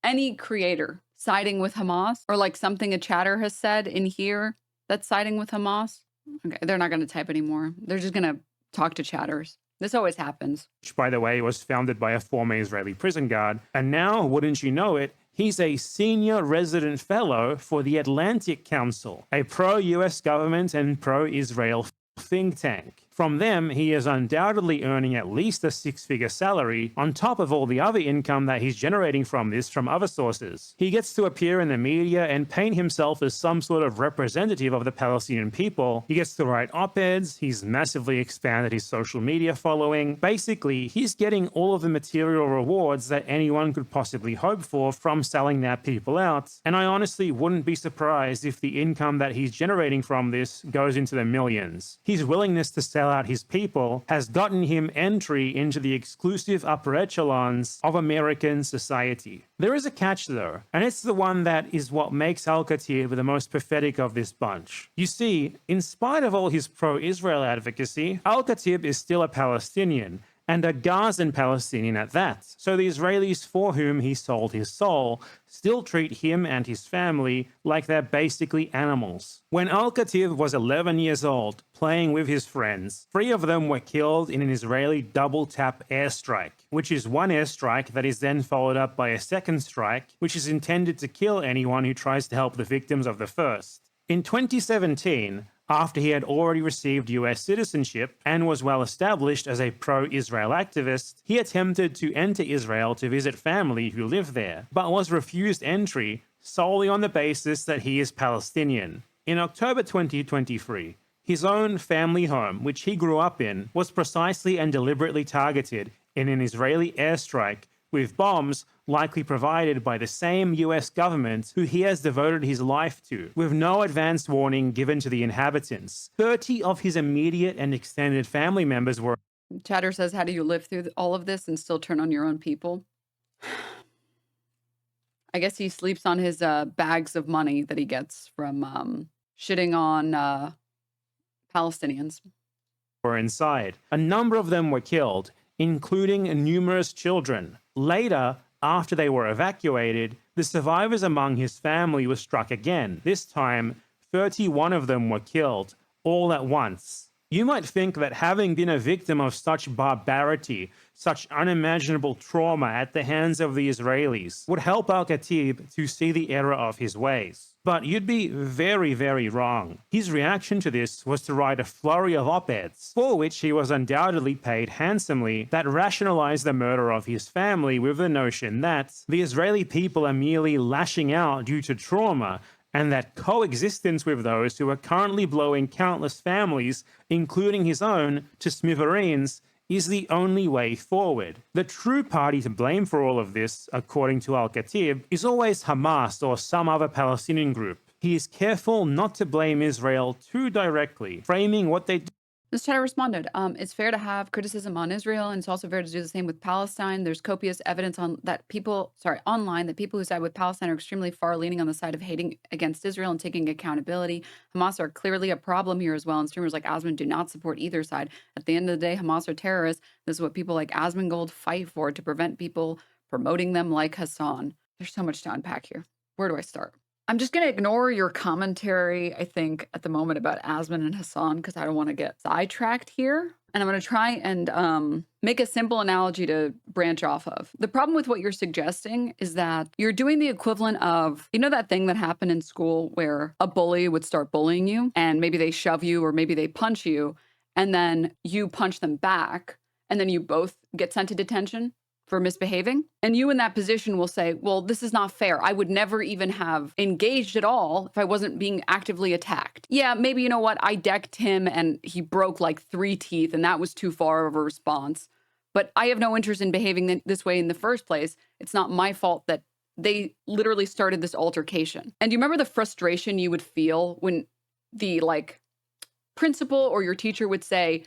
any creator siding with Hamas or like something a chatter has said in here that's siding with Hamas? Okay, they're not going to type anymore. They're just going to talk to chatters. This always happens. which, by the way, was founded by a former Israeli prison guard. And now, wouldn't you know it, he's a senior resident fellow for the Atlantic Council, a pro-US government and pro-Israel think tank. From them, he is undoubtedly earning at least a six-figure salary on top of all the other income that he's generating from this from other sources. He gets to appear in the media and paint himself as some sort of representative of the Palestinian people. He gets to write op-eds. He's massively expanded his social media following. Basically, he's getting all of the material rewards that anyone could possibly hope for from selling their people out. And I honestly wouldn't be surprised if the income that he's generating from this goes into the millions. His willingness to sell out his people has gotten him entry into the exclusive upper echelons of American society. There is a catch though, and it's the one that is what makes Al-Khatib the most pathetic of this bunch. You see, in spite of all his pro-Israel advocacy, Al-Khatib is still a Palestinian, and a Gazan Palestinian at that. So the Israelis for whom he sold his soul still treat him and his family like they're basically animals. When Al-Khatib was 11 years old, playing with his friends, 3 of them were killed in an Israeli double-tap airstrike, which is one airstrike that is then followed up by a second strike, which is intended to kill anyone who tries to help the victims of the first. In 2017, after he had already received US citizenship and was well established as a pro-Israel activist, he attempted to enter Israel to visit family who lived there, but was refused entry solely on the basis that he is Palestinian. In October 2023, his own family home, which he grew up in, was precisely and deliberately targeted in an Israeli airstrike with bombs likely provided by the same US government who he has devoted his life to, with no advance warning given to the inhabitants. 30 of his immediate and extended family members were... Chatter says, how do you live through all of this and still turn on your own people? I guess he sleeps on his bags of money that he gets from shitting on Palestinians. Were inside. A number of them were killed, including numerous children. Later, after they were evacuated, the survivors among his family were struck again. This time, 31 of them were killed, all at once. You might think that having been a victim of such barbarity, such unimaginable trauma at the hands of the Israelis, would help Al-Khatib to see the error of his ways. But you'd be very, very wrong. His reaction to this was to write a flurry of op-eds, for which he was undoubtedly paid handsomely, that rationalized the murder of his family with the notion that the Israeli people are merely lashing out due to trauma, and that coexistence with those who are currently blowing countless families, including his own, to smithereens is the only way forward. The true party to blame for all of this, according to Al-Khatib, is always Hamas or some other Palestinian group. He is careful not to blame Israel too directly, framing what they do. This chatter responded, it's fair to have criticism on Israel, and it's also fair to do the same with Palestine. There's copious evidence online that people who side with Palestine are extremely far-leaning on the side of hating against Israel and taking accountability. Hamas are clearly a problem here as well, and streamers like Asmon do not support either side. At the end of the day, Hamas are terrorists. This is what people like Asmongold fight for, to prevent people promoting them like Hassan. There's so much to unpack here. Where do I start? I'm just going to ignore your commentary, I think, at the moment about Asman and Hassan because I don't want to get sidetracked here. And I'm going to try and make a simple analogy to branch off of. The problem with what you're suggesting is that you're doing the equivalent of, you know, that thing that happened in school where a bully would start bullying you and maybe they shove you or maybe they punch you and then you punch them back and then you both get sent to detention for misbehaving. And you in that position will say, well, this is not fair. I would never even have engaged at all if I wasn't being actively attacked. Yeah, maybe, you know what? I decked him and he broke like 3 teeth and that was too far of a response. But I have no interest in behaving this way in the first place. It's not my fault that they literally started this altercation. And do you remember the frustration you would feel when the like principal or your teacher would say,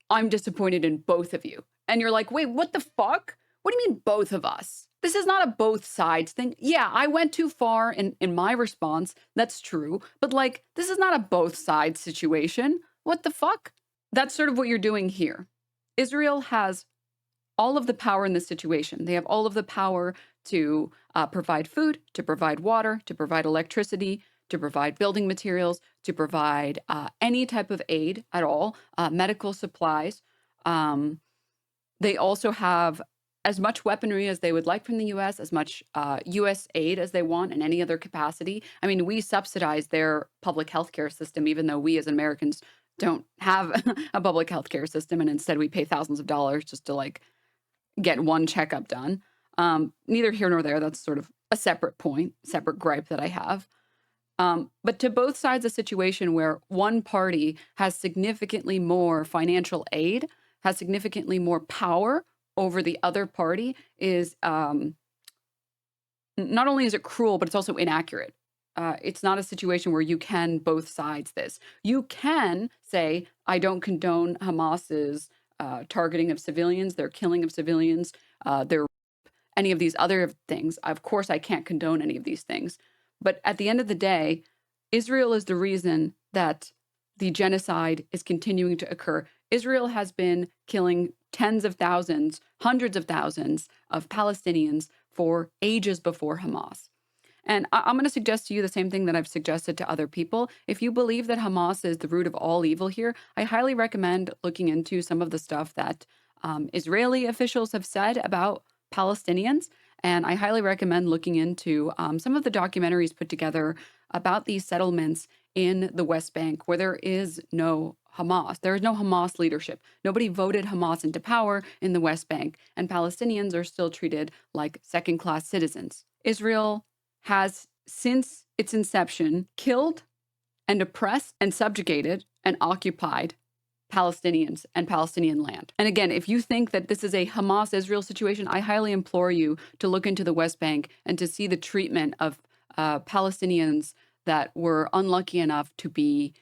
I'm disappointed in both of you. And you're like, wait, what the fuck? What do you mean both of us? This is not a both sides thing. Yeah, I went too far in my response. That's true. But like, this is not a both sides situation. What the fuck? That's sort of what you're doing here. Israel has all of the power in this situation. They have all of the power to provide food, to provide water, to provide electricity, to provide building materials, to provide any type of aid at all, medical supplies. They also have as much weaponry as they would like from the U.S., as much U.S. aid as they want in any other capacity. I mean, we subsidize their public healthcare system, even though we as Americans don't have a public healthcare system, and instead we pay thousands of dollars just to like get one checkup done. Neither here nor there. That's sort of a separate point, separate gripe that I have. But to both sides, a situation where one party has significantly more financial aid, has significantly more power over the other party is not only is it cruel, but it's also inaccurate. It's not a situation where you can both sides this. You can say, I don't condone Hamas's targeting of civilians, their killing of civilians, their any of these other things. Of course, I can't condone any of these things. But at the end of the day, Israel is the reason that the genocide is continuing to occur. Israel has been killing tens of thousands, hundreds of thousands of Palestinians for ages before Hamas. And I'm going to suggest to you the same thing that I've suggested to other people. If you believe that Hamas is the root of all evil here, I highly recommend looking into some of the stuff that Israeli officials have said about Palestinians. And I highly recommend looking into some of the documentaries put together about these settlements in the West Bank where there is no Hamas. There is no Hamas leadership. Nobody voted Hamas into power in the West Bank, and Palestinians are still treated like second-class citizens. Israel has, since its inception, killed and oppressed and subjugated and occupied Palestinians and Palestinian land. And again, if you think that this is a Hamas-Israel situation, I highly implore you to look into the West Bank and to see the treatment of Palestinians that were unlucky enough to be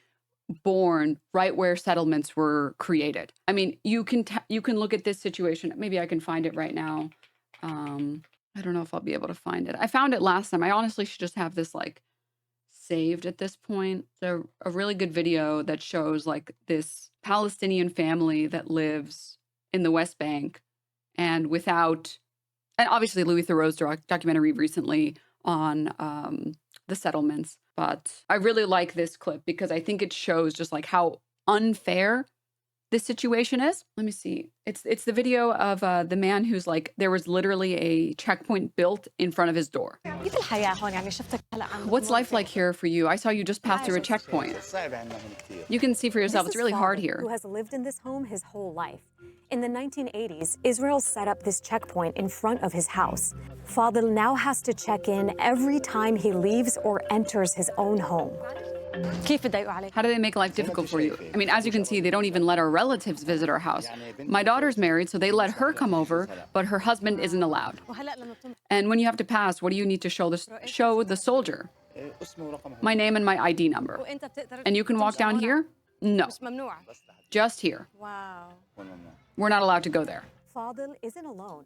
born right where settlements were created. I mean, you can look at this situation. Maybe I can find it right now. I don't know if I'll be able to find it. I found it last time. I honestly should just have this like saved at this point. So a really good video that shows like this Palestinian family that lives in the West Bank and obviously Louis Theroux's documentary recently on the settlements. But I really like this clip because I think it shows just like how unfair this situation is. Let me see. It's the video of the man who's like, there was literally a checkpoint built in front of his door. What's life like here for you? I saw you just pass through a checkpoint. You can see for yourself, it's really hard here. Who has lived in this home his whole life. In the 1980s, Israel set up this checkpoint in front of his house. Fadil now has to check in every time he leaves or enters his own home. How do they make life difficult for you? I mean, as you can see, they don't even let our relatives visit our house. My daughter's married, so they let her come over, but her husband isn't allowed. And when you have to pass, what do you need to show the soldier? My name and my ID number. And you can walk down here? No. Just here. Wow. We're not allowed to go there. Fadil isn't alone.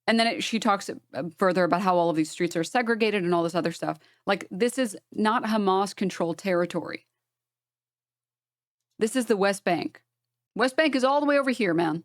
And then she talks further about how all of these streets are segregated and all this other stuff. Like, this is not Hamas-controlled territory. This is the West Bank. West Bank is all the way over here, man.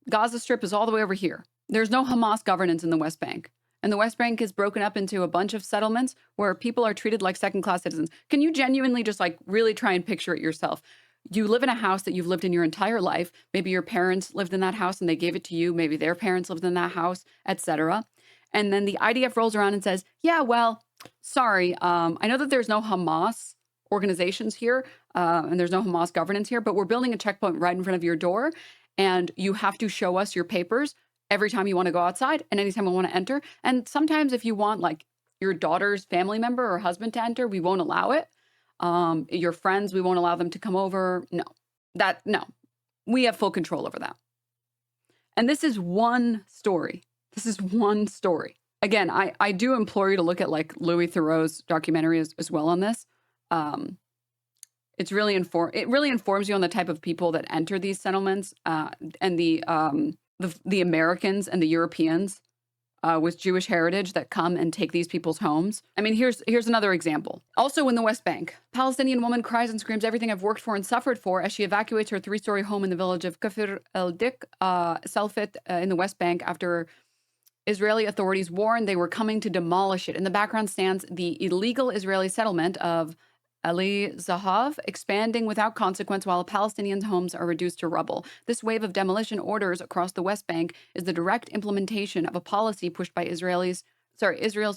Gaza Strip is all the way over here. There's no Hamas governance in the West Bank. And the West Bank is broken up into a bunch of settlements where people are treated like second-class citizens. Can you genuinely just like really try and picture it yourself? You live in a house that you've lived in your entire life. Maybe your parents lived in that house and they gave it to you. Maybe their parents lived in that house, etc. And then the IDF rolls around and says, yeah, well, sorry, I know that there's no Hamas organizations here and there's no Hamas governance here, but we're building a checkpoint right in front of your door. And you have to show us your papers every time you want to go outside and anytime you want to enter. And sometimes if you want like your daughter's family member or husband to enter, we won't allow it. Your friends, we won't allow them to come over. No, we have full control over that. And this is one story. This is one story. Again, I do implore you to look at like Louis Theroux's documentary as well on this. It really informs you on the type of people that enter these settlements and the Americans and the Europeans with Jewish heritage that come and take these people's homes. I mean, here's another example. Also in the West Bank, Palestinian woman cries and screams everything I've worked for and suffered for as she evacuates her 3-story home in the village of Kafir el-Dik, Selfit in the West Bank after Israeli authorities warned they were coming to demolish it. In the background stands the illegal Israeli settlement of Ali Zahav, expanding without consequence while Palestinian homes are reduced to rubble. This wave of demolition orders across the West Bank is the direct implementation of a policy pushed by Israel's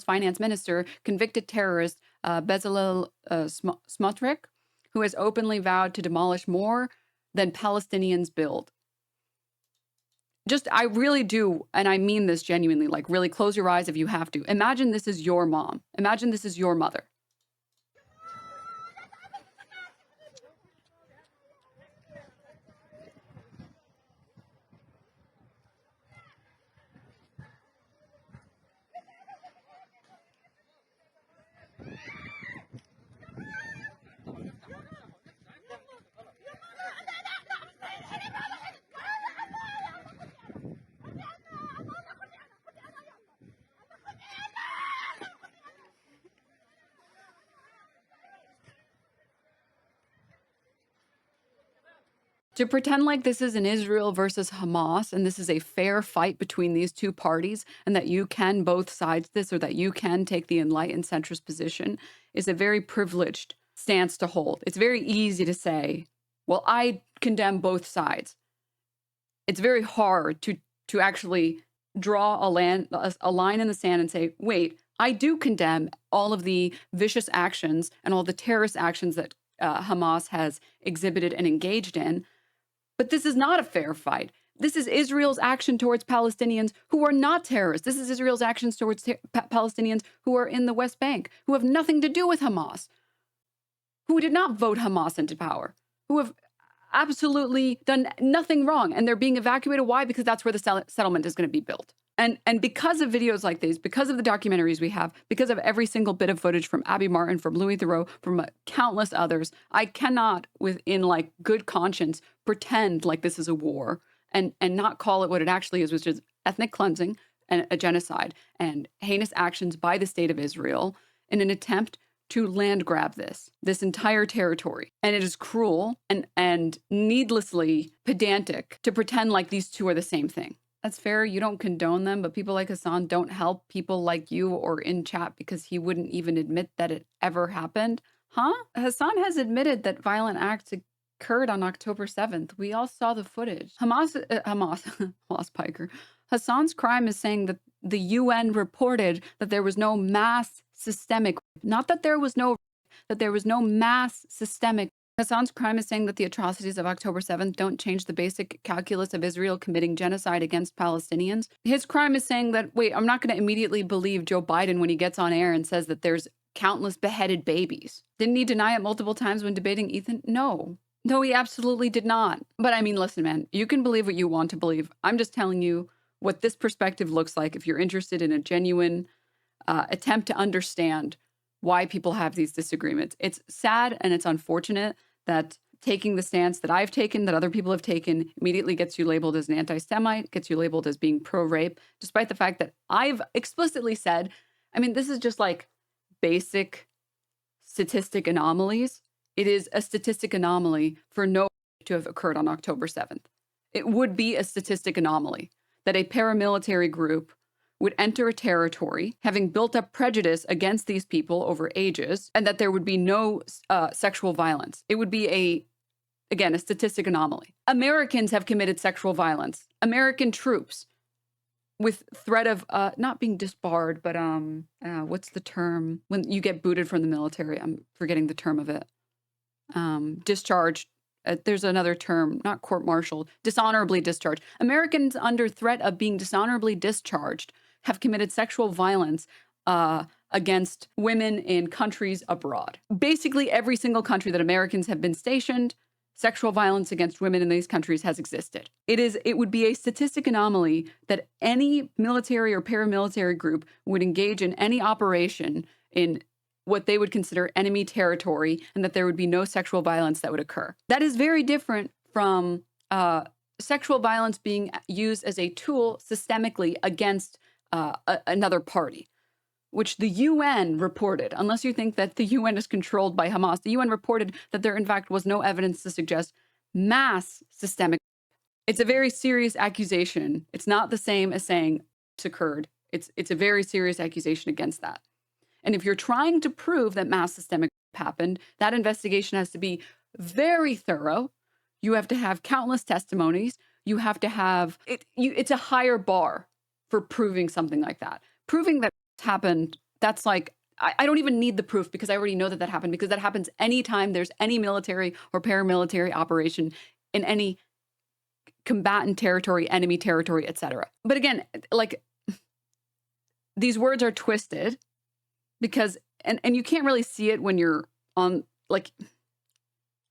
finance minister, convicted terrorist Bezalel Smotrich, who has openly vowed to demolish more than Palestinians build. I really do, and I mean this genuinely, like really close your eyes if you have to. Imagine this is your mom. Imagine this is your mother. To pretend like this is an Israel versus Hamas and this is a fair fight between these two parties and that you can both sides this or that you can take the enlightened centrist position is a very privileged stance to hold. It's very easy to say, well, I condemn both sides. It's very hard to actually draw a line in the sand and say, wait, I do condemn all of the vicious actions and all the terrorist actions that Hamas has exhibited and engaged in. But this is not a fair fight. This is Israel's action towards Palestinians who are not terrorists. This is Israel's actions towards Palestinians who are in the West Bank, who have nothing to do with Hamas, who did not vote Hamas into power, who have absolutely done nothing wrong. And they're being evacuated. Why? Because that's where the settlement is going to be built. And because of videos like these, because of the documentaries we have, because of every single bit of footage from Abby Martin, from Louis Theroux, from countless others, I cannot, within like good conscience, pretend like this is a war and not call it what it actually is, which is ethnic cleansing and a genocide and heinous actions by the state of Israel in an attempt to land grab this entire territory. And it is cruel and needlessly pedantic to pretend like these two are the same thing. That's fair. You don't condone them, but people like Hassan don't help people like you or in chat because he wouldn't even admit that it ever happened. Huh? Hassan has admitted that violent acts occurred on October 7th. We all saw the footage. Hamas, lost Piker. Hassan's crime is saying that the UN reported that there was no mass systemic, not that there was no mass systemic. Hassan's crime is saying that the atrocities of October 7th don't change the basic calculus of Israel committing genocide against Palestinians. His crime is saying that, wait, I'm not going to immediately believe Joe Biden when he gets on air and says that there's countless beheaded babies. Didn't he deny it multiple times when debating Ethan? No, he absolutely did not. But I mean, listen, man, you can believe what you want to believe. I'm just telling you what this perspective looks like if you're interested in a genuine attempt to understand why people have these disagreements. It's sad and it's unfortunate that taking the stance that I've taken, that other people have taken, immediately gets you labeled as an anti-Semite, gets you labeled as being pro-rape, despite the fact that I've explicitly said, I mean, this is just like basic statistic anomalies. It is a statistic anomaly for no to have occurred on October 7th. It would be a statistic anomaly that a paramilitary group would enter a territory having built up prejudice against these people over ages, and that there would be no sexual violence. It would be again, a statistic anomaly. Americans have committed sexual violence. American troops with threat of not being disbarred, but what's the term when you get booted from the military? I'm forgetting the term of it. Discharged. There's another term, not court-martialed, dishonorably discharged. Americans under threat of being dishonorably discharged have committed sexual violence against women in countries abroad. Basically, every single country that Americans have been stationed, sexual violence against women in these countries has existed. It would be a statistic anomaly that any military or paramilitary group would engage in any operation in what they would consider enemy territory, and that there would be no sexual violence that would occur. That is very different from sexual violence being used as a tool systemically against another party, which the UN reported. Unless you think that the UN is controlled by Hamas, the UN reported that there, in fact, was no evidence to suggest mass systemic. It's a very serious accusation. It's not the same as saying it's occurred. It's a very serious accusation against that. And if you're trying to prove that mass systemic happened, that investigation has to be very thorough. You have to have countless testimonies. You have to have it's a higher bar for proving something like that. Proving that happened, that's like, I don't even need the proof because I already know that that happened, because that happens anytime there's any military or paramilitary operation in any combatant territory, enemy territory, etc. But again, like, these words are twisted. Because, and you can't really see it when you're on, like,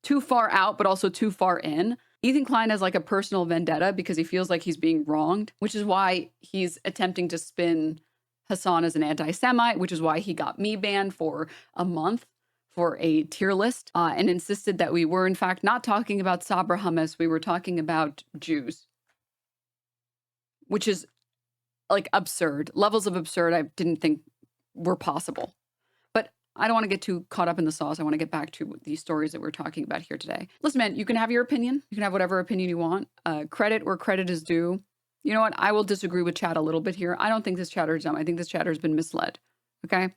too far out, but also too far in. Ethan Klein has, like, a personal vendetta because he feels like he's being wronged, which is why he's attempting to spin Hassan as an anti-Semite, which is why he got me banned for a month for a tier list, and insisted that we were, in fact, not talking about Sabra hummus, we were talking about Jews. Which is, like, absurd. Levels of absurd I didn't think were possible. But I don't want to get too caught up in the sauce. I want to get back to these stories that we're talking about here today. Listen, man, you can have your opinion. You can have whatever opinion you want. Credit where credit is due. You know what? I will disagree with Chad a little bit here. I don't think this chatter is dumb. I think this chatter has been misled. Okay?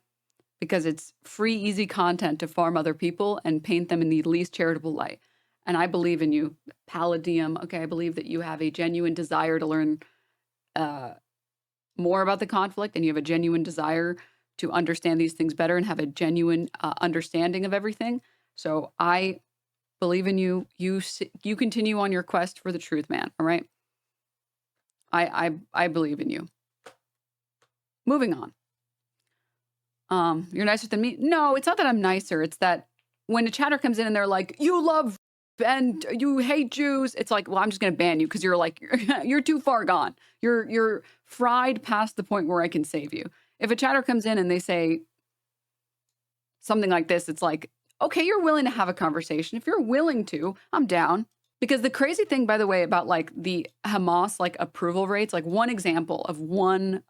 Because it's free, easy content to farm other people and paint them in the least charitable light. And I believe in you, Palladium. Okay, I believe that you have a genuine desire to learn more about the conflict, and you have a genuine desire to understand these things better and have a genuine understanding of everything. So I believe in you. You continue on your quest for the truth, man. All right. I believe in you. Moving on. You're nicer than me. No, it's not that I'm nicer. It's that when a chatter comes in and they're like, you love and you hate Jews, it's like, well, I'm just going to ban you because you're like, you're too far gone. You're fried past the point where I can save you. If a chatter comes in and they say something like this, it's like, okay, you're willing to have a conversation. If you're willing to, I'm down. Because the crazy thing, by the way, about like the Hamas like approval rates, like one example of one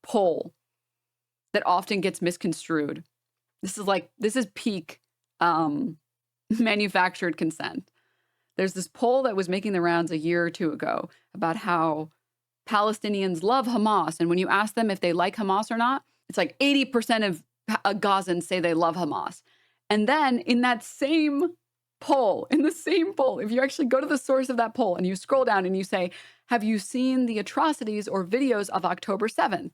poll that often gets misconstrued. This is peak manufactured consent. There's this poll that was making the rounds a year or two ago about how Palestinians love Hamas. And when you ask them if they like Hamas or not, it's like 80% of Gazans say they love Hamas. And then in that same poll, if you actually go to the source of that poll and you scroll down and you say, have you seen the atrocities or videos of October 7th?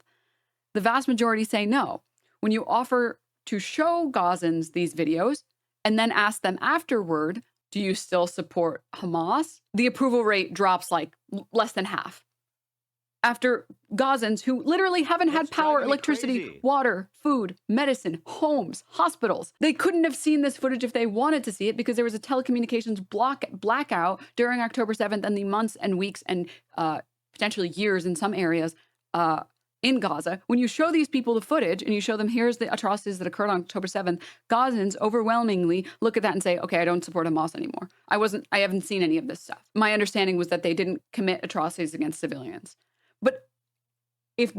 The vast majority say no. When you offer to show Gazans these videos and then ask them afterward, do you still support Hamas? The approval rate drops like less than half. After Gazans who literally haven't had power, electricity, water, food, medicine, homes, hospitals. They couldn't have seen this footage if they wanted to see it because there was a telecommunications blackout during October 7th and the months and weeks and potentially years in some areas in Gaza. When you show these people the footage and you show them here's the atrocities that occurred on October 7th, Gazans overwhelmingly look at that and say, okay, I don't support Hamas anymore. I haven't seen any of this stuff. My understanding was that they didn't commit atrocities against civilians. But if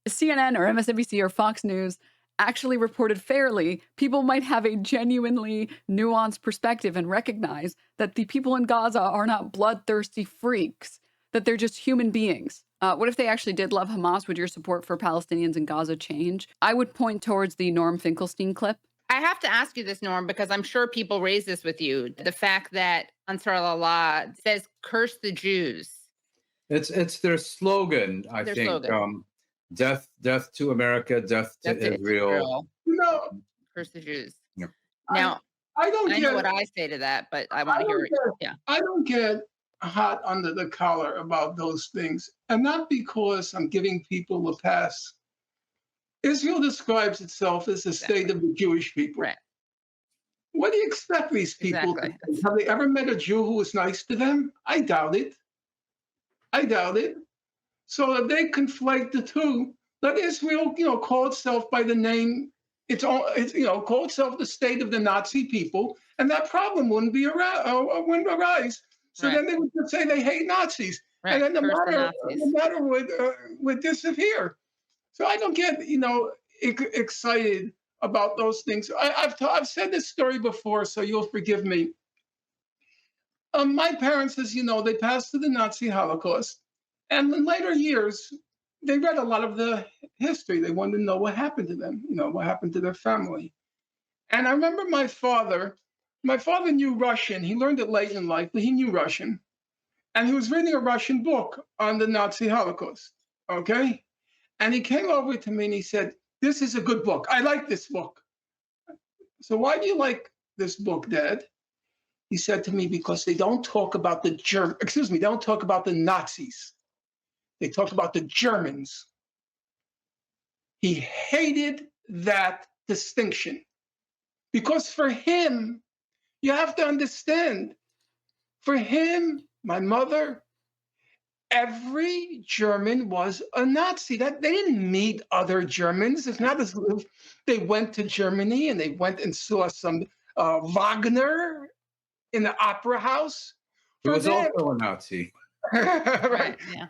CNN or MSNBC or Fox News actually reported fairly, people might have a genuinely nuanced perspective and recognize that the people in Gaza are not bloodthirsty freaks that they're just human beings? What if they actually did love Hamas? Would your support for Palestinians in Gaza change? I would point towards the Norm Finkelstein clip. I have to ask you this, Norm, because I'm sure people raise this with you. The fact that Ansar Allah says, curse the Jews. It's their slogan, I Their think. slogan. Death to America, death to Israel. Curse the Jews. Yeah. Now, I don't know what I say to that, but I want to hear it. Yeah. I don't get hot under the collar about those things, and not because I'm giving people a pass. Israel describes itself as the state of the Jewish people. Right. What do you expect these people to do? Have they ever met a Jew who was nice to them? I doubt it. So if they conflate the two, let Israel, call itself by the name. It's call itself the state of the Nazi people, and that problem wouldn't arise. So then they would just say they hate Nazis, and then the matter would disappear. So I don't get excited about those things. I've said this story before, so you'll forgive me. My parents, as you know, they passed through the Nazi Holocaust, and in later years, they read a lot of the history. They wanted to know what happened to them, what happened to their family. And I remember my father knew Russian. He learned it late in life, but he knew Russian. And he was reading a Russian book on the Nazi Holocaust, okay? And he came over to me and he said, "This is a good book. I like this book." So why do you like this book, Dad? He said to me, because they don't talk about they don't talk about the Nazis. They talk about the Germans. He hated that distinction. Because for him, you have to understand, for him, my mother, every German was a Nazi. That they didn't meet other Germans. It's not as if they went to Germany and they went and saw some Wagner in the opera house. He was also a Nazi. Right. Yeah.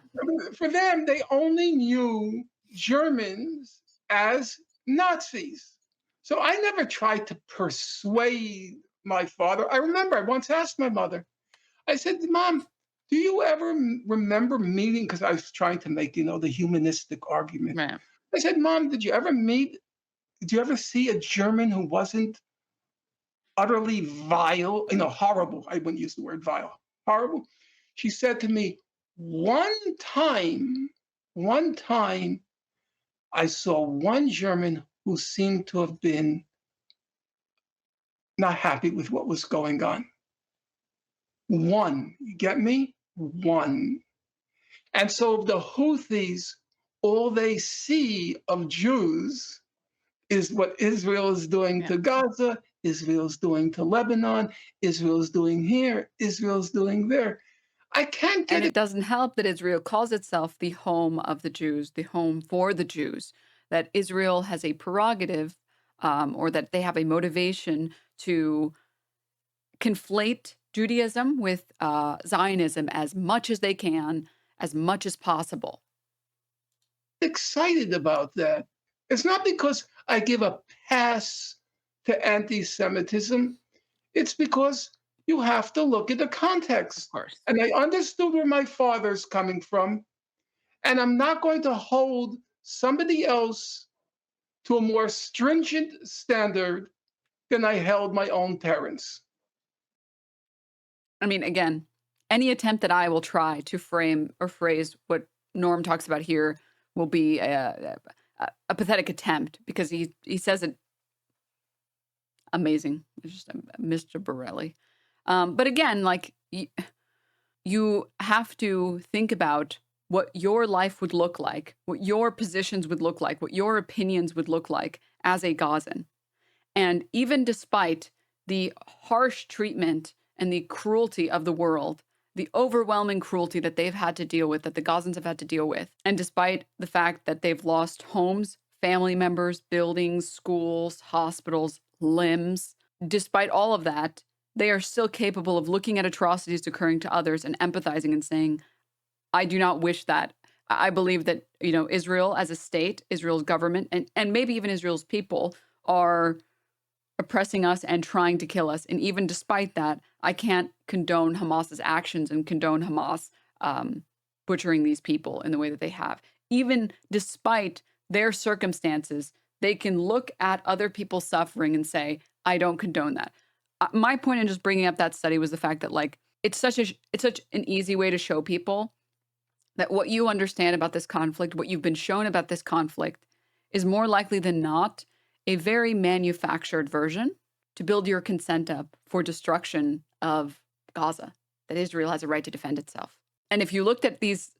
For them, they only knew Germans as Nazis. So I never tried to persuade my father. I remember I once asked my mother, I said, "Mom, do you ever remember meeting," because I was trying to make, the humanistic argument. Right. I said, "Mom, did you ever see a German who wasn't utterly vile, horrible?" I wouldn't use the word vile. Horrible. She said to me, one time, I saw one German who seemed to have been not happy with what was going on. One, you get me? One. And so the Houthis, all they see of Jews is what Israel is doing to Gaza, Israel's doing to Lebanon, Israel's doing here, Israel's doing there. I can't get it. And it doesn't help that Israel calls itself the home of the Jews, the home for the Jews, that Israel has a prerogative or that they have a motivation to conflate Judaism with Zionism as much as they can, as much as possible. Excited about that. It's not because I give a pass to anti-Semitism. It's because you have to look at the context. Of course. And I understood where my father's coming from. And I'm not going to hold somebody else to a more stringent standard than I held my own parents. I mean, again, any attempt that I will try to frame or phrase what Norm talks about here will be a pathetic attempt, because he says it amazing. It's just Mr. Borelli. But again, like you have to think about what your life would look like, what your positions would look like, what your opinions would look like as a Gazan. And even despite the harsh treatment and the cruelty of the world, the overwhelming cruelty that they've had to deal with, that the Gazans have had to deal with, and despite the fact that they've lost homes, family members, buildings, schools, hospitals, limbs, despite all of that, they are still capable of looking at atrocities occurring to others and empathizing and saying, I do not wish that. I believe that, Israel as a state, Israel's government, and maybe even Israel's people are oppressing us and trying to kill us. And even despite that, I can't condone Hamas's actions and condone Hamas butchering these people in the way that they have. Even despite their circumstances, they can look at other people's suffering and say, I don't condone that. My point in just bringing up that study was the fact that, like, it's such an easy way to show people that what you understand about this conflict, what you've been shown about this conflict, is more likely than not a very manufactured version to build your consent up for destruction of Gaza, that Israel has a right to defend itself. And if you looked at these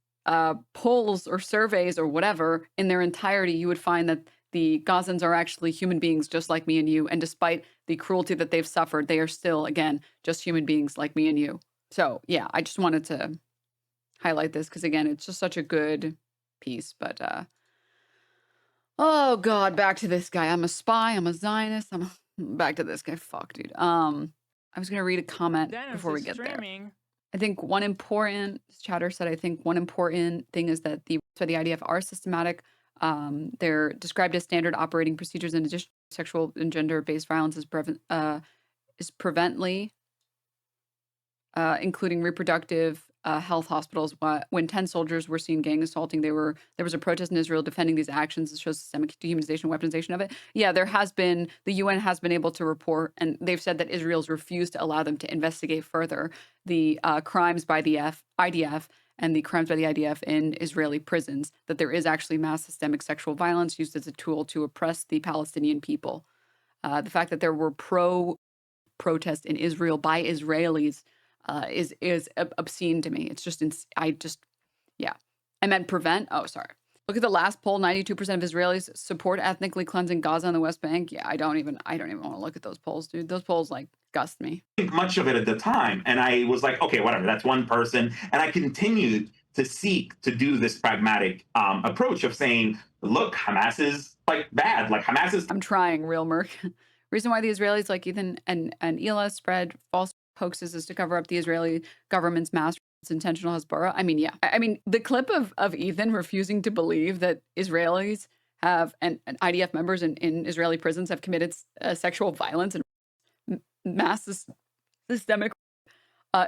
polls or surveys or whatever in their entirety, you would find that the Gazans are actually human beings just like me and you. And despite the cruelty that they've suffered, they are still, again, just human beings like me and you. So, yeah, I just wanted to highlight this because, again, it's just such a good piece. But, oh, God, back to this guy. I'm a spy. I'm a Zionist. Back to this guy. Fuck, dude. I was going to read a comment before we get there. I think one important, Chatter said, I think one important thing is that the IDF are systematic. They're described as standard operating procedures. In addition, sexual and gender-based violence is prevently, including reproductive health hospitals. When 10 soldiers were seen gang assaulting, there was a protest in Israel defending these actions. It shows systemic dehumanization, weaponization of it. Yeah, the UN has been able to report, and they've said that Israel's refused to allow them to investigate further the crimes by the IDF and the crimes by the IDF in Israeli prisons, that there is actually mass systemic sexual violence used as a tool to oppress the Palestinian people. The fact that there were protests in Israel by Israelis is obscene to me. It's just, yeah. I meant prevent. Oh, sorry. Look at the last poll. 92% of Israelis support ethnically cleansing Gaza and the West Bank. Yeah, I don't even want to look at those polls, dude. Those polls, like, gust me. Think much of it at the time. And I was like, okay, whatever, that's one person. And I continued to seek to do this pragmatic approach of saying, look, Hamas is like bad. Like Hamas is. I'm trying, real Merc. Reason why the Israelis like Ethan and Ela spread false hoaxes is to cover up the Israeli government's mass intentional Hezbollah. I mean, yeah. I mean, the clip of Ethan refusing to believe that Israelis have and IDF members in Israeli prisons have committed sexual violence and mass systemic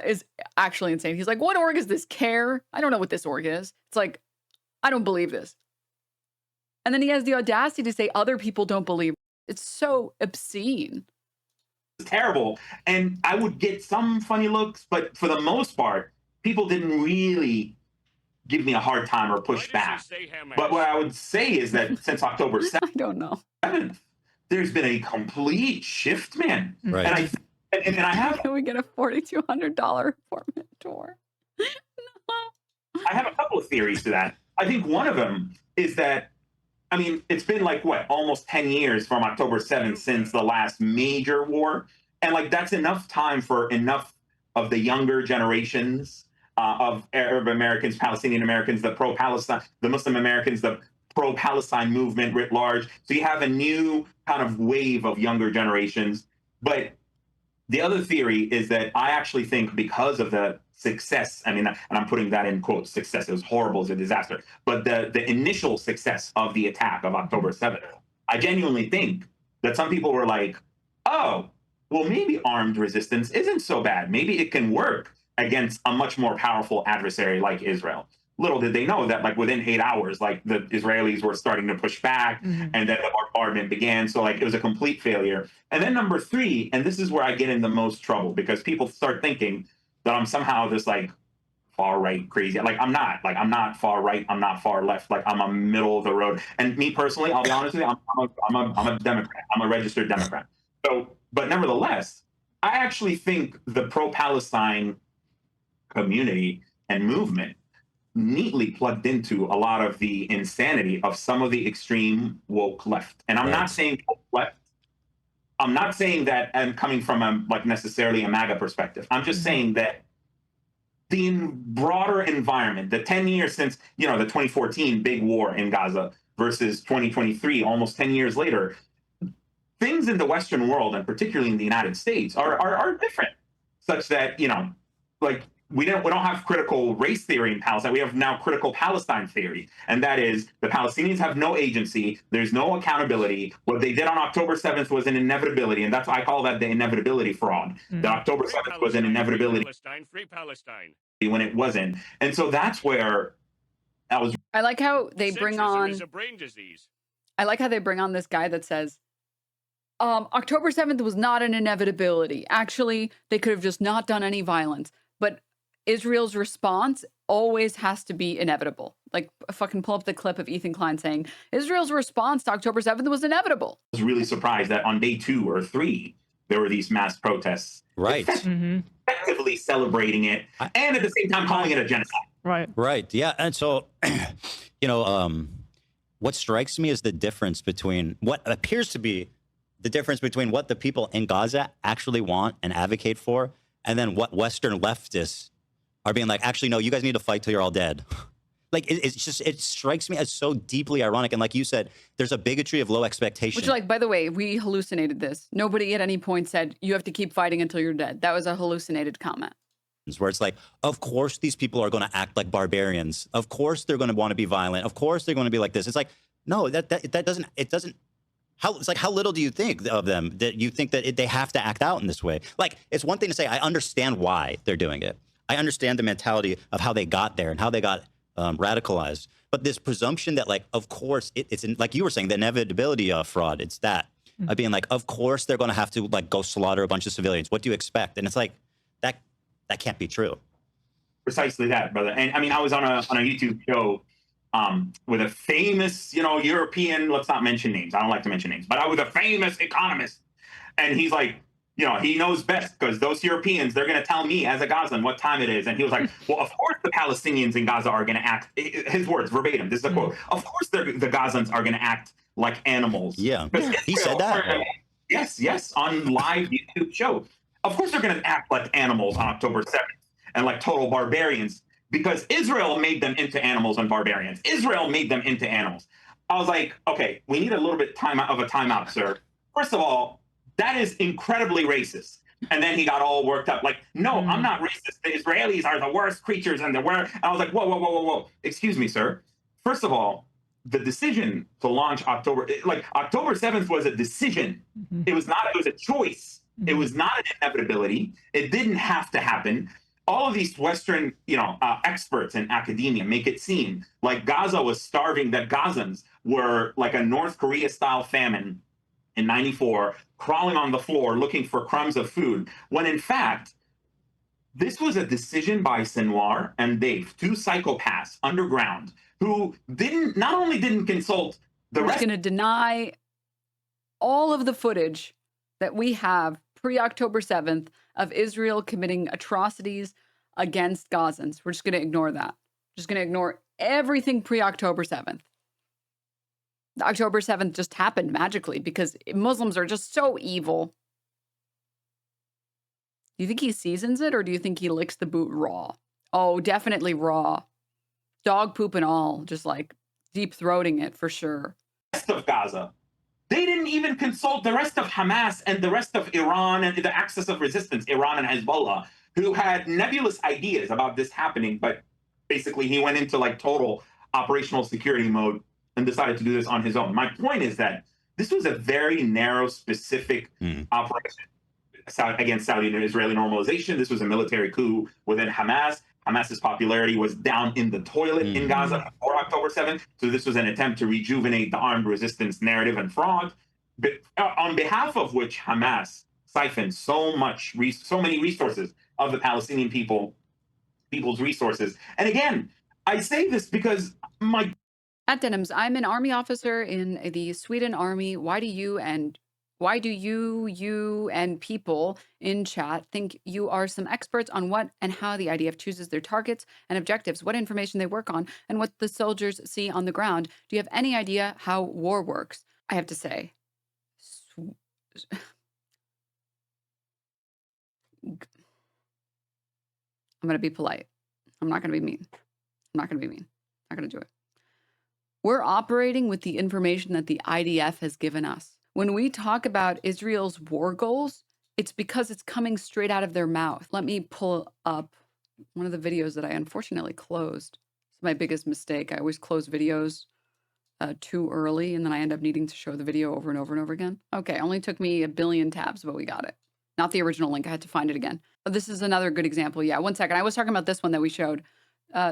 is actually insane. He's like, what org is this? CARE? I don't know what this org is. It's like, I don't believe this. And then he has the audacity to say other people don't believe. It's so obscene. It's terrible. And I would get some funny looks, but for the most part, people didn't really give me a hard time or push back. But what I would say is that since October 7th, I don't know. There's been a complete shift, man. Right. And I have. Can we get a $4,200 apartment tour? No. I have a couple of theories to that. I think one of them is that, I mean, it's been like, what, almost 10 years from October 7th since the last major war. And like, that's enough time for enough of the younger generations of Arab Americans, Palestinian Americans, the pro-Palestine, the Muslim Americans, the pro-Palestine movement writ large. So you have a new kind of wave of younger generations. But the other theory is that I actually think because of the success, I mean, and I'm putting that in quotes, success, it was horrible, it was a disaster, but the initial success of the attack of October 7th, I genuinely think that some people were like, oh, well, maybe armed resistance isn't so bad. Maybe it can work against a much more powerful adversary like Israel. Little did they know that, like, within 8 hours, like, the Israelis were starting to push back, and then the bombardment began. So, like, it was a complete failure. And then number 3, and this is where I get in the most trouble, because people start thinking that I'm somehow this, like, far right crazy. Like, I'm not. Like, I'm not far right. I'm not far left. Like, I'm a middle of the road. And me personally, I'll be honest with you, I'm a Democrat. I'm a registered Democrat. So, but nevertheless, I actually think the pro-Palestine community and movement neatly plugged into a lot of the insanity of some of the extreme woke left. And I'm not saying woke left. I'm not saying that I'm coming from a, like, necessarily a MAGA perspective. I'm just saying that the broader environment, the 10 years since, you know, the 2014 big war in Gaza versus 2023, almost 10 years later, things in the Western world, and particularly in the United States, are different, such that, you know, like, we don't have critical race theory in Palestine. We have now critical Palestine theory. And that is, the Palestinians have no agency. There's no accountability. What they did on October 7th was an inevitability. And that's why I call that the inevitability fraud. The October 7th was an inevitability. Free Palestine. when it wasn't. And so that's where I like how they bring on. Centrism is a brain disease. I like how they bring on this guy that says, October 7th was not an inevitability. Actually, they could have just not done any violence. But Israel's response always has to be inevitable. Like, fucking pull up the clip of Ethan Klein saying, Israel's response to October 7th was inevitable. I was really surprised that on day 2 or 3, there were these mass protests. Right. Effectively celebrating it and at the same time calling it a genocide. Right. Yeah. And so, you know, what strikes me is the difference between what appears to be the difference between what the people in Gaza actually want and advocate for, and then what Western leftists are being like, actually, no, you guys need to fight till you're all dead. Like, it's just, it strikes me as so deeply ironic. And like you said, there's a bigotry of low expectation. Which, like, by the way, we hallucinated this. Nobody at any point said, you have to keep fighting until you're dead. That was a hallucinated comment. Where it's like, of course, these people are going to act like barbarians. Of course, they're going to want to be violent. Of course, they're going to be like this. It's like, no, that doesn't, it doesn't. It's like, how little do you think of them that you think that they have to act out in this way? Like, it's one thing to say, I understand why they're doing it. I understand the mentality of how they got there and how they got radicalized. But this presumption that, like, of course, it's like you were saying, the inevitability of fraud. It's that being like, of course, they're going to have to like go slaughter a bunch of civilians. What do you expect? And it's like, that can't be true. Precisely that, brother. And I mean, I was on a YouTube show with a famous, European, let's not mention names. I don't like to mention names, but I was a famous economist. And he's like, he knows best because those Europeans, they're going to tell me as a Gazan what time it is. And he was like, well, of course the Palestinians in Gaza are going to act, his words verbatim, this is a quote, of course the Gazans are going to act like animals. Yeah, he said that. Yes, on live YouTube show. Of course they're going to act like animals on October 7th and like total barbarians because Israel made them into animals and barbarians. Israel made them into animals. I was like, okay, we need a little bit of a timeout, sir. First of all, that is incredibly racist. And then he got all worked up like, no, I'm not racist. The Israelis are the worst creatures and they're worst. I was like, whoa. Excuse me, sir. First of all, the decision to launch October 7th was a decision. It was a choice. It was not an inevitability. It didn't have to happen. All of these Western, experts in academia make it seem like Gaza was starving, that Gazans were like a North Korea-style famine in '94, crawling on the floor looking for crumbs of food, when in fact, this was a decision by Sinwar and Dave, 2 psychopaths underground, who not only didn't consult the rest. Going to deny all of the footage that we have pre-October 7th of Israel committing atrocities against Gazans. We're just going to ignore that. Just going to ignore everything pre-October 7th. The October 7th just happened magically because Muslims are just so evil. Do you think he seasons it or do you think he licks the boot raw? Oh, definitely raw. Dog poop and all, just like deep throating it for sure. Rest of Gaza. They didn't even consult the rest of Hamas and the rest of Iran and the axis of resistance, Iran and Hezbollah, who had nebulous ideas about this happening. But basically, he went into like total operational security mode and decided to do this on his own. My point is that this was a very narrow, specific operation against Saudi and Israeli normalization. This was a military coup within Hamas. Hamas's popularity was down in the toilet in Gaza before October 7th. So this was an attempt to rejuvenate the armed resistance narrative and fraud, but on behalf of which Hamas siphoned so many resources of the Palestinian people's resources. And again, I say this because At Denims, I'm an army officer in the Sweden Army. Why do you and people in chat think you are some experts on what and how the IDF chooses their targets and objectives, what information they work on, and what the soldiers see on the ground? Do you have any idea how war works? I have to say, I'm going to be polite. I'm not going to be mean. I'm not going to be mean. I'm not going to do it. We're operating with the information that the IDF has given us. When we talk about Israel's war goals, it's because it's coming straight out of their mouth. Let me pull up one of the videos that I unfortunately closed. It's my biggest mistake. I always close videos too early, and then I end up needing to show the video over and over and over again. Okay, only took me a billion tabs, but we got it. Not the original link. I had to find it again. This is another good example. Yeah, one second. I was talking about this one that we showed.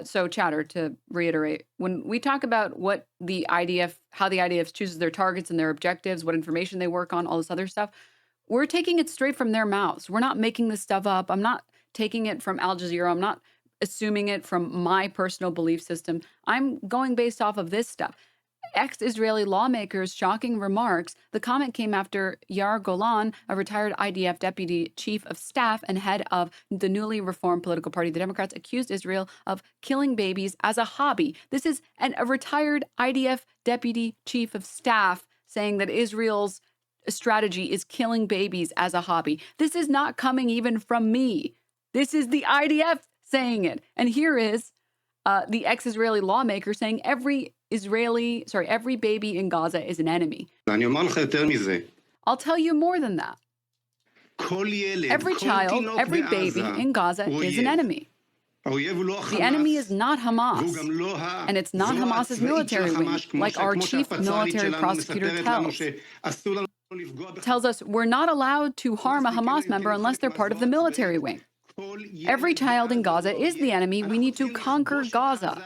So Chatter, to reiterate, when we talk about what the IDF, how the IDF chooses their targets and their objectives, what information they work on, all this other stuff, we're taking it straight from their mouths. We're not making this stuff up. I'm not taking it from Al Jazeera. I'm not assuming it from my personal belief system. I'm going based off of this stuff. Ex-Israeli lawmakers' shocking remarks. The comment came after Yair Golan, a retired IDF deputy chief of staff and head of the newly reformed political party, the Democrats, accused Israel of killing babies as a hobby. This is a retired IDF deputy chief of staff saying that Israel's strategy is killing babies as a hobby. This is not coming even from me. This is the IDF saying it. And here is the ex-Israeli lawmaker saying every baby in Gaza is an enemy. I'll tell you more than that. Every child, every baby in Gaza is an enemy. The enemy is not Hamas, and it's not Hamas's military wing, like our chief military prosecutor tells us we're not allowed to harm a Hamas member unless they're part of the military wing. Every child in Gaza is the enemy. We need to conquer Gaza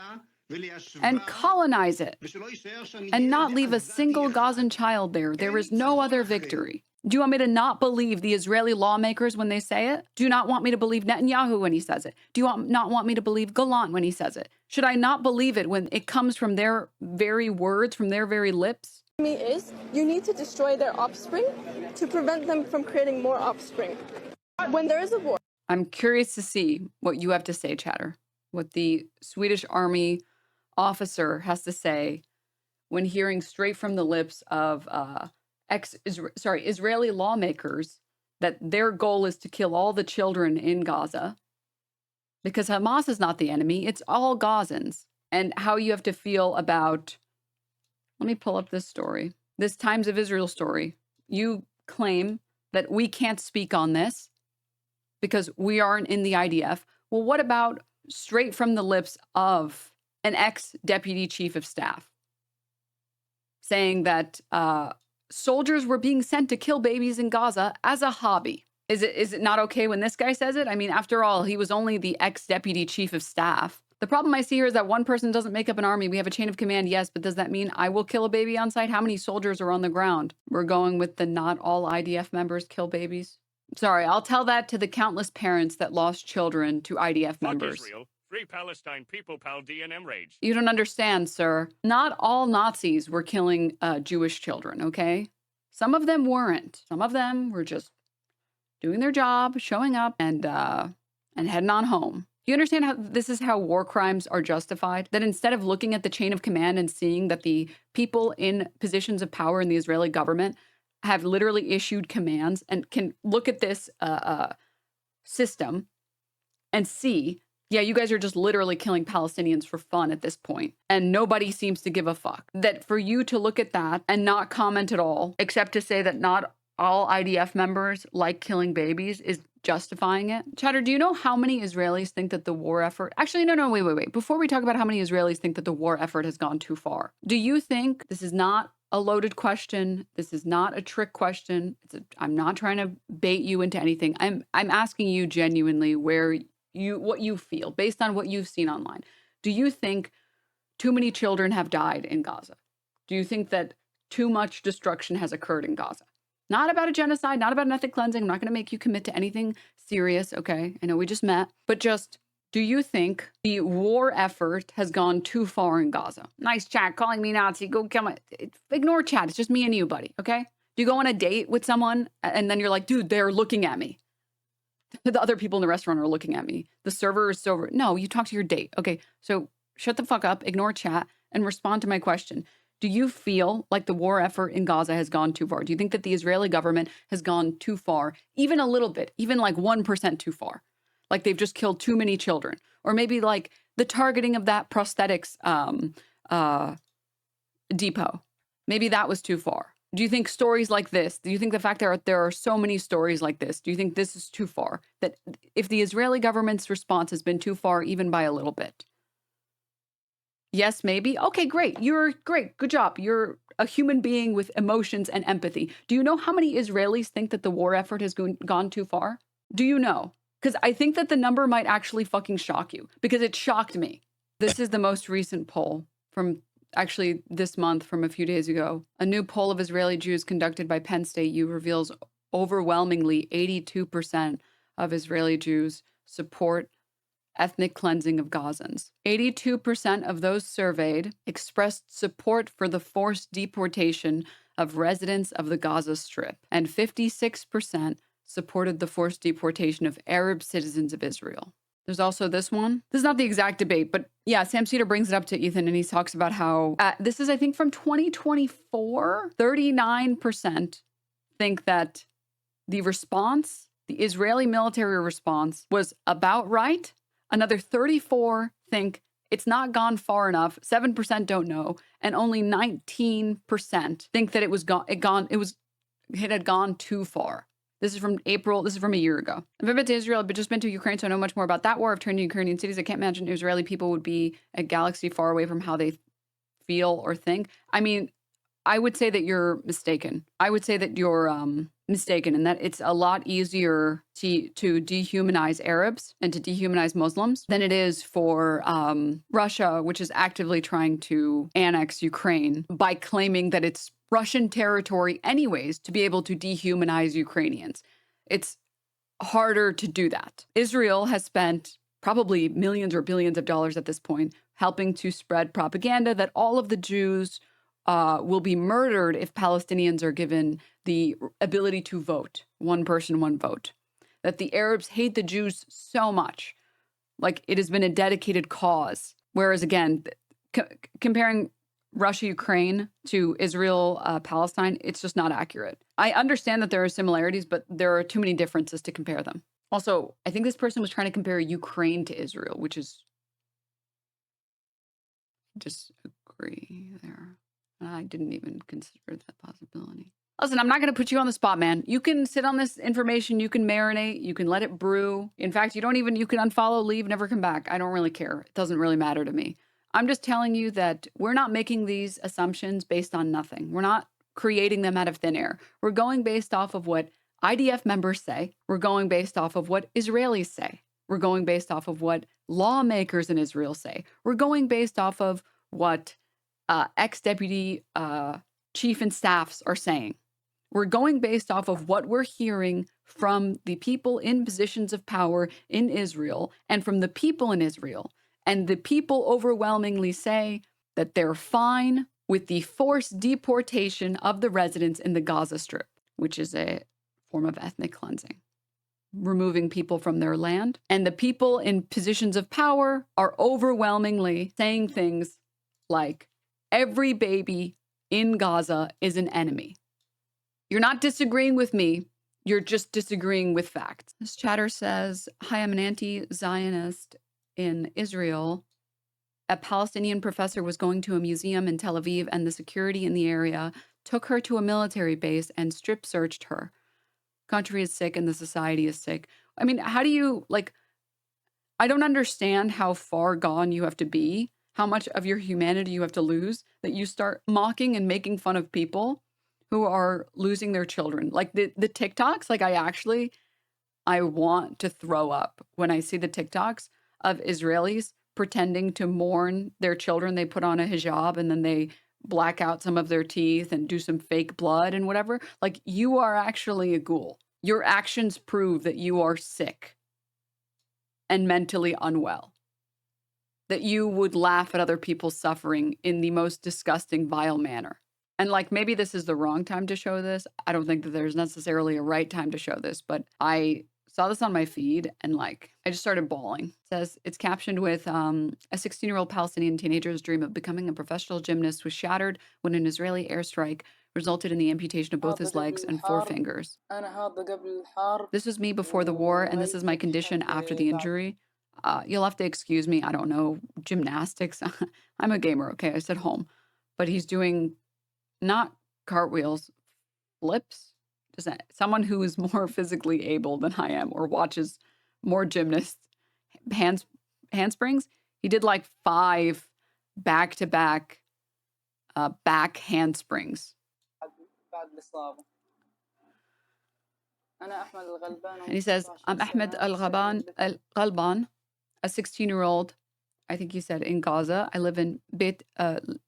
and colonize it and not leave a single Gazan child there. There is no other victory. Do you want me to not believe the Israeli lawmakers when they say it? Do you not want me to believe Netanyahu when he says it? Do you not want me to believe Gallant when he says it? Should I not believe it when it comes from their very words, from their very lips? Is you need to destroy their offspring to prevent them from creating more offspring. When there is a war. I'm curious to see what you have to say, Chatter, what the Swedish army officer has to say when hearing straight from the lips of Israeli lawmakers that their goal is to kill all the children in Gaza because Hamas is not the enemy, it's all Gazans. And how you have to feel about, let me pull up this story, this Times of Israel story. You claim that we can't speak on this because we aren't in the IDF. Well, what about straight from the lips of an ex-deputy chief of staff saying that soldiers were being sent to kill babies in Gaza as a hobby? Is it not okay when this guy says it? I mean, after all, he was only the ex-deputy chief of staff. The problem I see here is that one person doesn't make up an army. We have a chain of command, yes, but does that mean I will kill a baby on site? How many soldiers are on the ground? We're going with the not all IDF members kill babies. Sorry, I'll tell that to the countless parents that lost children to IDF members. Israel, free Palestine, people, pal, DNM rage. You don't understand, sir. Not all Nazis were killing Jewish children, okay? Some of them weren't. Some of them were just doing their job, showing up, and heading on home. Do you understand how this is how war crimes are justified? That instead of looking at the chain of command and seeing that the people in positions of power in the Israeli government have literally issued commands and can look at this system and see, yeah, you guys are just literally killing Palestinians for fun at this point, and nobody seems to give a fuck. That for you to look at that and not comment at all, except to say that not all IDF members like killing babies is justifying it. Chatter, do you know how many Israelis think that the war effort... Actually, no, wait. Before we talk about how many Israelis think that the war effort has gone too far, do you think this is not a loaded question? This is not a trick question. I'm not trying to bait you into anything. I'm asking you genuinely what you feel based on what you've seen online. Do you think too many children have died in Gaza? Do you think that too much destruction has occurred in Gaza? Not about a genocide, not about an ethnic cleansing. I'm not going to make you commit to anything serious, okay? I know we just met. But just, do you think the war effort has gone too far in Gaza? Nice chat, calling me Nazi. Go kill my... Ignore chat. It's just me and you, buddy, okay? Do you go on a date with someone and then you're like, dude, they're looking at me. The other people in the restaurant are looking at me. The server is so... No, you talk to your date. Okay, so shut the fuck up, ignore chat, and respond to my question. Do you feel like the war effort in Gaza has gone too far? Do you think that the Israeli government has gone too far, even a little bit, even like 1% too far? Like they've just killed too many children? Or maybe like the targeting of that prosthetics depot. Maybe that was too far. Do you think stories like this, do you think the fact that there are so many stories like this, do you think this is too far? That if the Israeli government's response has been too far, even by a little bit? Yes, maybe. Okay, great. You're great. Good job. You're a human being with emotions and empathy. Do you know how many Israelis think that the war effort has gone too far? Do you know? because I think that the number might actually fucking shock you, because it shocked me. This is the most recent poll from actually this month, from a few days ago. A new poll of Israeli Jews conducted by Penn State U reveals overwhelmingly 82% of Israeli Jews support ethnic cleansing of Gazans. 82% of those surveyed expressed support for the forced deportation of residents of the Gaza Strip, and 56% supported the forced deportation of Arab citizens of Israel. There's also this one. This is not the exact debate, but yeah, Sam Cedar brings it up to Ethan, and he talks about how this is, I think, from 2024. 39% think that the response, the Israeli military response, was about right. Another 34 think it's not gone far enough. 7% don't know, and only 19% think that it had gone too far. This is from April. This is from a year ago. I've been to Israel, but just been to Ukraine, so I know much more about that war. I've turned to Ukrainian cities. I can't imagine Israeli people would be a galaxy far away from how they feel or think. I mean, I would say that you're mistaken. I would say that you're mistaken, and that it's a lot easier to dehumanize Arabs and to dehumanize Muslims than it is for Russia, which is actively trying to annex Ukraine by claiming that it's Russian territory anyways to be able to dehumanize Ukrainians. It's harder to do that. Israel has spent probably millions or billions of dollars at this point helping to spread propaganda that all of the Jews will be murdered if Palestinians are given the ability to vote. One person, one vote. That the Arabs hate the Jews so much. Like, it has been a dedicated cause. Whereas, again, comparing Russia, Ukraine to Israel, Palestine, it's just not accurate. I understand that there are similarities, but there are too many differences to compare them. Also, I think this person was trying to compare Ukraine to Israel, which is disagree there. I didn't even consider that possibility. Listen, I'm not going to put you on the spot, man. You can sit on this information. You can marinate. You can let it brew. In fact, you can unfollow, leave, never come back. I don't really care. It doesn't really matter to me. I'm just telling you that we're not making these assumptions based on nothing. We're not creating them out of thin air. We're going based off of what IDF members say. We're going based off of what Israelis say. We're going based off of what lawmakers in Israel say. We're going based off of what ex-deputy chief and staffs are saying. We're going based off of what we're hearing from the people in positions of power in Israel and from the people in Israel. And the people overwhelmingly say that they're fine with the forced deportation of the residents in the Gaza Strip, which is a form of ethnic cleansing, removing people from their land. And the people in positions of power are overwhelmingly saying things like, every baby in Gaza is an enemy. You're not disagreeing with me. You're just disagreeing with facts. This chatter says, hi, I'm an anti-Zionist in Israel. A Palestinian professor was going to a museum in Tel Aviv, and the security in the area took her to a military base and strip searched her. Country is sick and the society is sick. I mean, how do you, I don't understand how far gone you have to be, how much of your humanity you have to lose, that you start mocking and making fun of people who are losing their children. Like the TikToks, I want to throw up when I see the TikToks of Israelis pretending to mourn their children. They put on a hijab and then they black out some of their teeth and do some fake blood and whatever. Like, you are actually a ghoul. Your actions prove that you are sick and mentally unwell. That you would laugh at other people's suffering in the most disgusting, vile manner. And maybe this is the wrong time to show this. I don't think that there's necessarily a right time to show this, but I saw this on my feed and I just started bawling. It says, it's captioned with, a 16-year-old Palestinian teenager's dream of becoming a professional gymnast was shattered when an Israeli airstrike resulted in the amputation of both his legs and 4 fingers. This was me before the war, and this is my condition after the injury. You'll have to excuse me. I don't know gymnastics. I'm a gamer, okay? I said home. But he's doing not cartwheels, flips. Just someone who is more physically able than I am or watches more gymnasts, handsprings. He did 5 back-to-back back handsprings. And he says, I'm Ahmed Al-Ghalban, a 16-year-old, I think he said, in Gaza. I live in Beit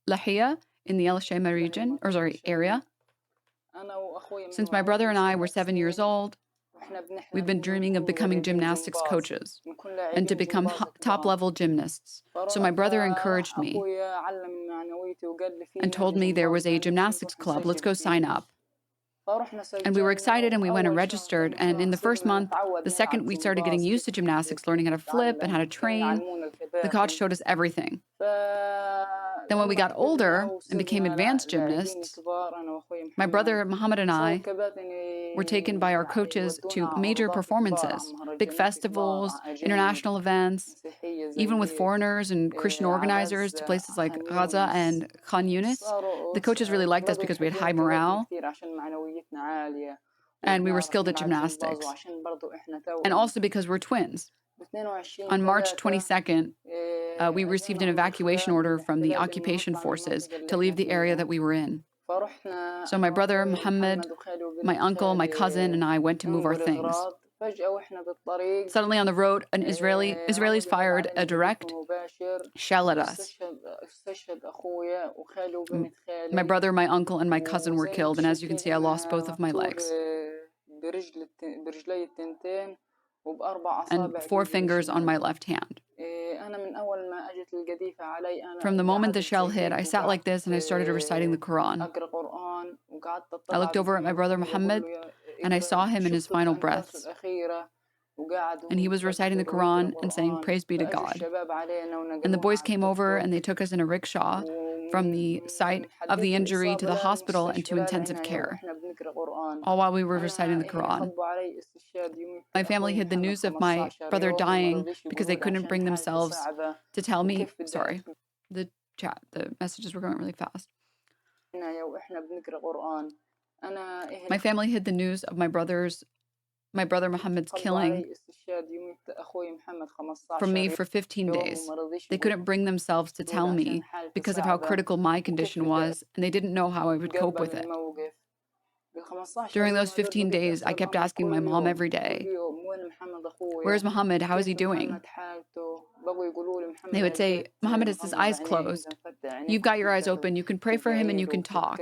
Lahia in the El Shema region, or sorry, area. Since my brother and I were 7 years old, we've been dreaming of becoming gymnastics coaches and to become top-level gymnasts. So my brother encouraged me and told me there was a gymnastics club. Let's go sign up. And we were excited and we went and registered. And in the first month, the second we started getting used to gymnastics, learning how to flip and how to train, the coach showed us everything. Then when we got older and became advanced gymnasts, my brother Muhammad and I were taken by our coaches to major performances, big festivals, international events, even with foreigners and Christian organizers to places like Gaza and Khan Yunis. The coaches really liked us because we had high morale and we were skilled at gymnastics. And also because we're twins. On March 22nd, we received an evacuation order from the occupation forces to leave the area that we were in. So my brother Muhammad, my uncle, my cousin, and I went to move our things. Suddenly on the road, Israelis fired a direct shell at us. My brother, my uncle, and my cousin were killed, and as you can see, I lost both of my legs. And 4 fingers on my left hand. From the moment the shell hit, I sat like this and I started reciting the Quran. I looked over at my brother Muhammad and I saw him in his final breaths. And he was reciting the Quran and saying, "Praise be to God." And the boys came over and they took us in a rickshaw from the site of the injury to the hospital and to intensive care, all while we were reciting the Quran. My family hid the news of my brother dying because they couldn't bring themselves to tell me. Sorry, the messages were going really fast. My family hid the news of my brother Muhammad's killing from me for 15 days. They couldn't bring themselves to tell me because of how critical my condition was, and they didn't know how I would cope with it. During those 15 days, I kept asking my mom every day, "Where's Muhammad? How is he doing?" They would say, "Muhammad has his eyes closed. You've got your eyes open. You can pray for him and you can talk."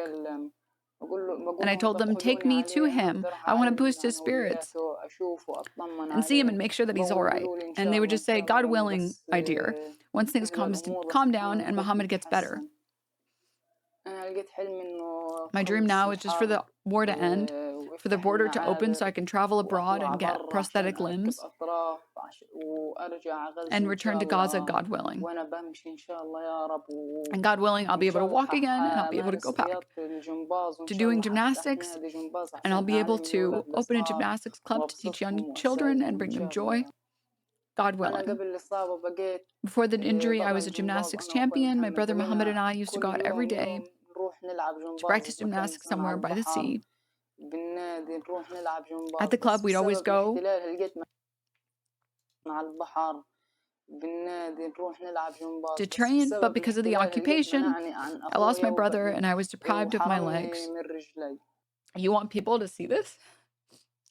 And I told them, "Take me to him. I want to boost his spirits and see him and make sure that he's all right." And they would just say, "God willing, my dear, once things calm down and Muhammad gets better." My dream now is just for the war to end, for the border to open so I can travel abroad and get prosthetic limbs and return to Gaza, God willing. And God willing, I'll be able to walk again and I'll be able to go back to doing gymnastics and I'll be able to open a gymnastics club to teach young children and bring them joy. God willing. Before the injury, I was a gymnastics champion. My brother Muhammad and I used to go out every day to practice gymnastics somewhere by the sea. At the club, we'd always go to train, but because of the occupation, I lost my brother and I was deprived of my legs. You want people to see this?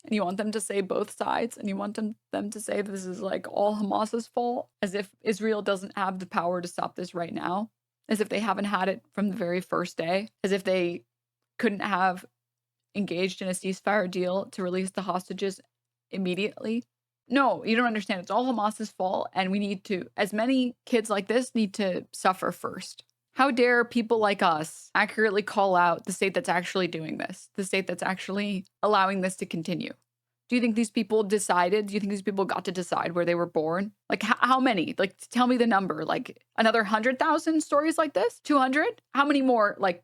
And you want them to say both sides, and you want them to say this is like all Hamas's fault, as if Israel doesn't have the power to stop this right now, as if they haven't had it from the very first day, as if they couldn't have engaged in a ceasefire deal to release the hostages immediately. No, you don't understand. It's all Hamas's fault, and we need to, as many kids like this need to suffer first. How dare people like us accurately call out the state that's actually doing this, the state that's actually allowing this to continue? Do you think these people decided? Do you think these people got to decide where they were born? Like, how many? Like, tell me the number. Like, another 100,000 stories like this? 200? How many more, like,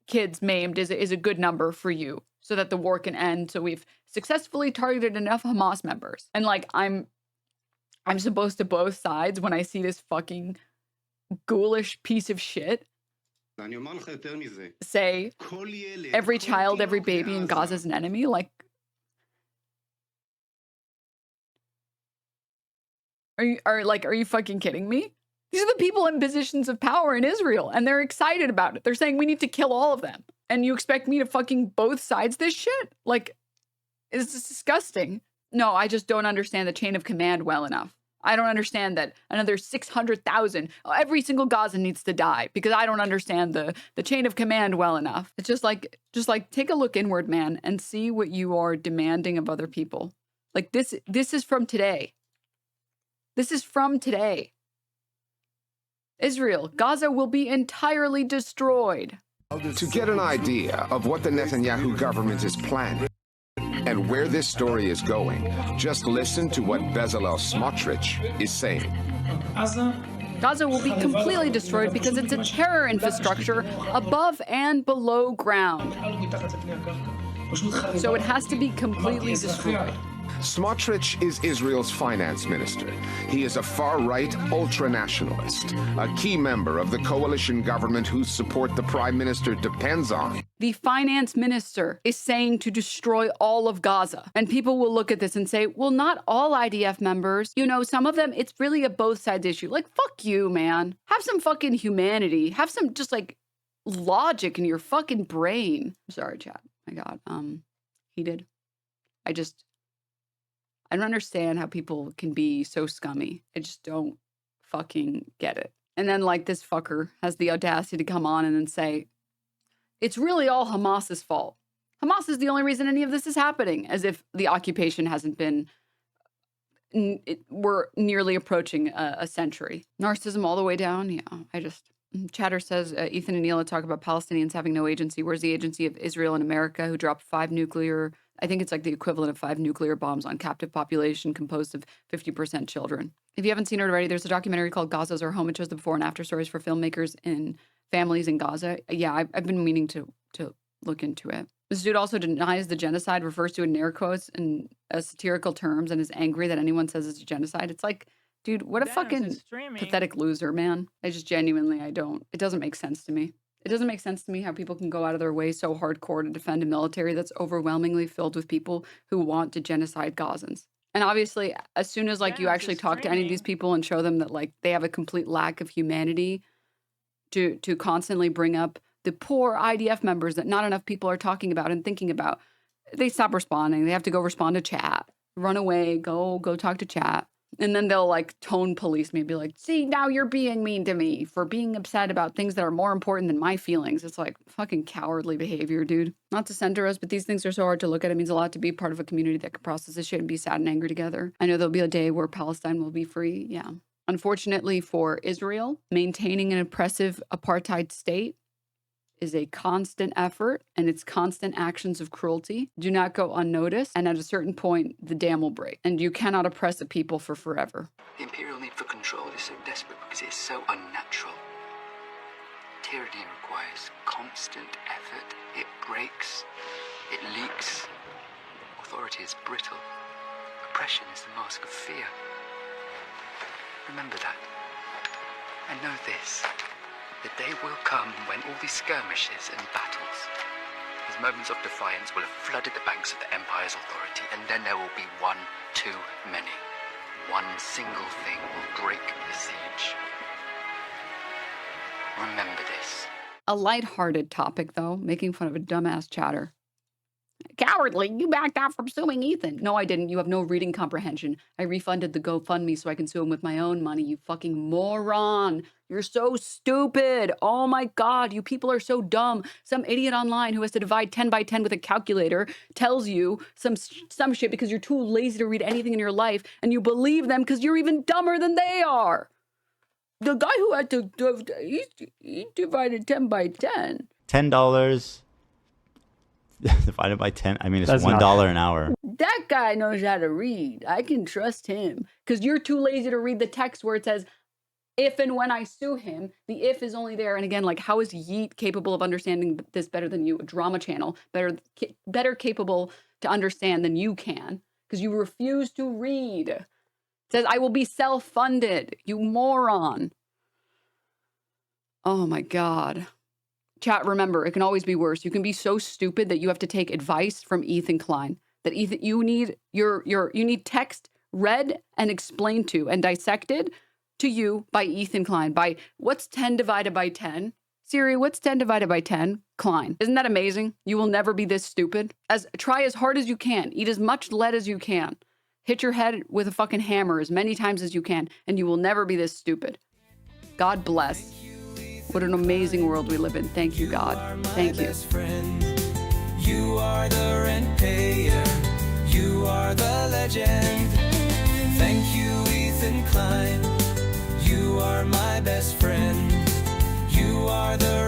kids maimed is a good number for you so that the war can end, so we've successfully targeted enough Hamas members? And, like, I'm supposed to both sides when I see this fucking ghoulish piece of shit say every child, every baby in Gaza is an enemy. Like, are you fucking kidding me? These are the people in positions of power in Israel, and they're excited about it. They're saying we need to kill all of them, and you expect me to fucking both sides this shit? Like, It's just disgusting. No, I just don't understand the chain of command well enough. I don't understand that another 600,000, every single Gaza needs to die because I don't understand the chain of command well enough. It's just like take a look inward, man, and see what you are demanding of other people. Like this is from today. This is from today. Israel, Gaza will be entirely destroyed. To get an idea of what the Netanyahu government is planning and where this story is going, just listen to what Bezalel Smotrich is saying. Gaza will be completely destroyed because it's a terror infrastructure above and below ground. So it has to be completely destroyed. Smotrich is Israel's finance minister. He is a far-right ultra-nationalist, a key member of the coalition government whose support the prime minister depends on. The finance minister is saying to destroy all of Gaza. And people will look at this and say, well, not all IDF members. You know, some of them, it's really a both sides issue. Like, fuck you, man. Have some fucking humanity. Have some just like logic in your fucking brain. I'm sorry, chat. My God. He did. I don't understand how people can be so scummy. I just don't fucking get it. And then like this fucker has the audacity to come on and then say, it's really all Hamas's fault. Hamas is the only reason any of this is happening, as if the occupation hasn't been, we're nearly approaching a century. Narcissism all the way down. Yeah, Chatter says, Ethan and Neela talk about Palestinians having no agency. Where's the agency of Israel and America, who dropped 5 nuclear, I think it's like the equivalent of 5 nuclear bombs on captive population composed of 50% children. If you haven't seen it already, there's a documentary called Gaza's Our Home. It shows the before and after stories for filmmakers and families in Gaza. Yeah, I've been meaning to look into it. This dude also denies the genocide, refers to it in air quotes and satirical terms, and is angry that anyone says it's a genocide. It's like, dude, what a fucking pathetic loser, man. I just genuinely, it doesn't make sense to me. It doesn't make sense to me how people can go out of their way so hardcore to defend a military that's overwhelmingly filled with people who want to genocide Gazans. And obviously, as soon as like you actually talk to any of these people and show them that like they have a complete lack of humanity to constantly bring up the poor IDF members that not enough people are talking about and thinking about, they stop responding. They have to go respond to chat, run away, go talk to chat. And then they'll like tone police me and be like, see, now you're being mean to me for being upset about things that are more important than my feelings. It's like fucking cowardly behavior, dude. Not to center us, but these things are so hard to look at. It means a lot to be part of a community that can process this shit and be sad and angry together. I know there'll be a day where Palestine will be free. Yeah. Unfortunately for Israel, maintaining an oppressive apartheid state is a constant effort, and its constant actions of cruelty do not go unnoticed, and at a certain point, the dam will break, and you cannot oppress a people for forever. The imperial need for control is so desperate because it is so unnatural. Tyranny requires constant effort. It breaks. It leaks. Authority is brittle. Oppression is the mask of fear. Remember that. And know this. The day will come when all these skirmishes and battles, these moments of defiance, will have flooded the banks of the Empire's authority, and then there will be one too many. One single thing will break the siege. Remember this. A lighthearted topic, though, making fun of a dumbass chatter. Cowardly, you backed out from suing Ethan. No, I didn't. You have no reading comprehension. I refunded the GoFundMe so I can sue him with my own money, you fucking moron. You're so stupid. Oh my God, you people are so dumb. Some idiot online who has to divide 10 by 10 with a calculator tells you some shit because you're too lazy to read anything in your life, and you believe them because you're even dumber than they are. The guy who had to, he divided 10 by 10. $10 divided by 10. I mean, it's $1 an hour. That guy knows how to read. I can trust him because you're too lazy to read the text where it says, if and when I sue him, the if is only there. And again, like, how is Yeet capable of understanding this better than you? A drama channel, better capable to understand than you can, because you refuse to read. It says, I will be self-funded, you moron. Oh my God. Chat, remember, it can always be worse. You can be so stupid that you have to take advice from Ethan Klein. That Ethan, you need you need text read and explained to and dissected to you by Ethan Klein. By what's 10 divided by 10? Siri, what's 10 divided by 10? Klein. Isn't that amazing? You will never be this stupid. Try as hard as you can. Eat as much lead as you can. Hit your head with a fucking hammer as many times as you can, and you will never be this stupid. God bless. What an amazing world we live in. Thank you, God. Thank you. You are the rent payer. You are the legend. Thank you, Ethan Klein. You are my best friend. You are the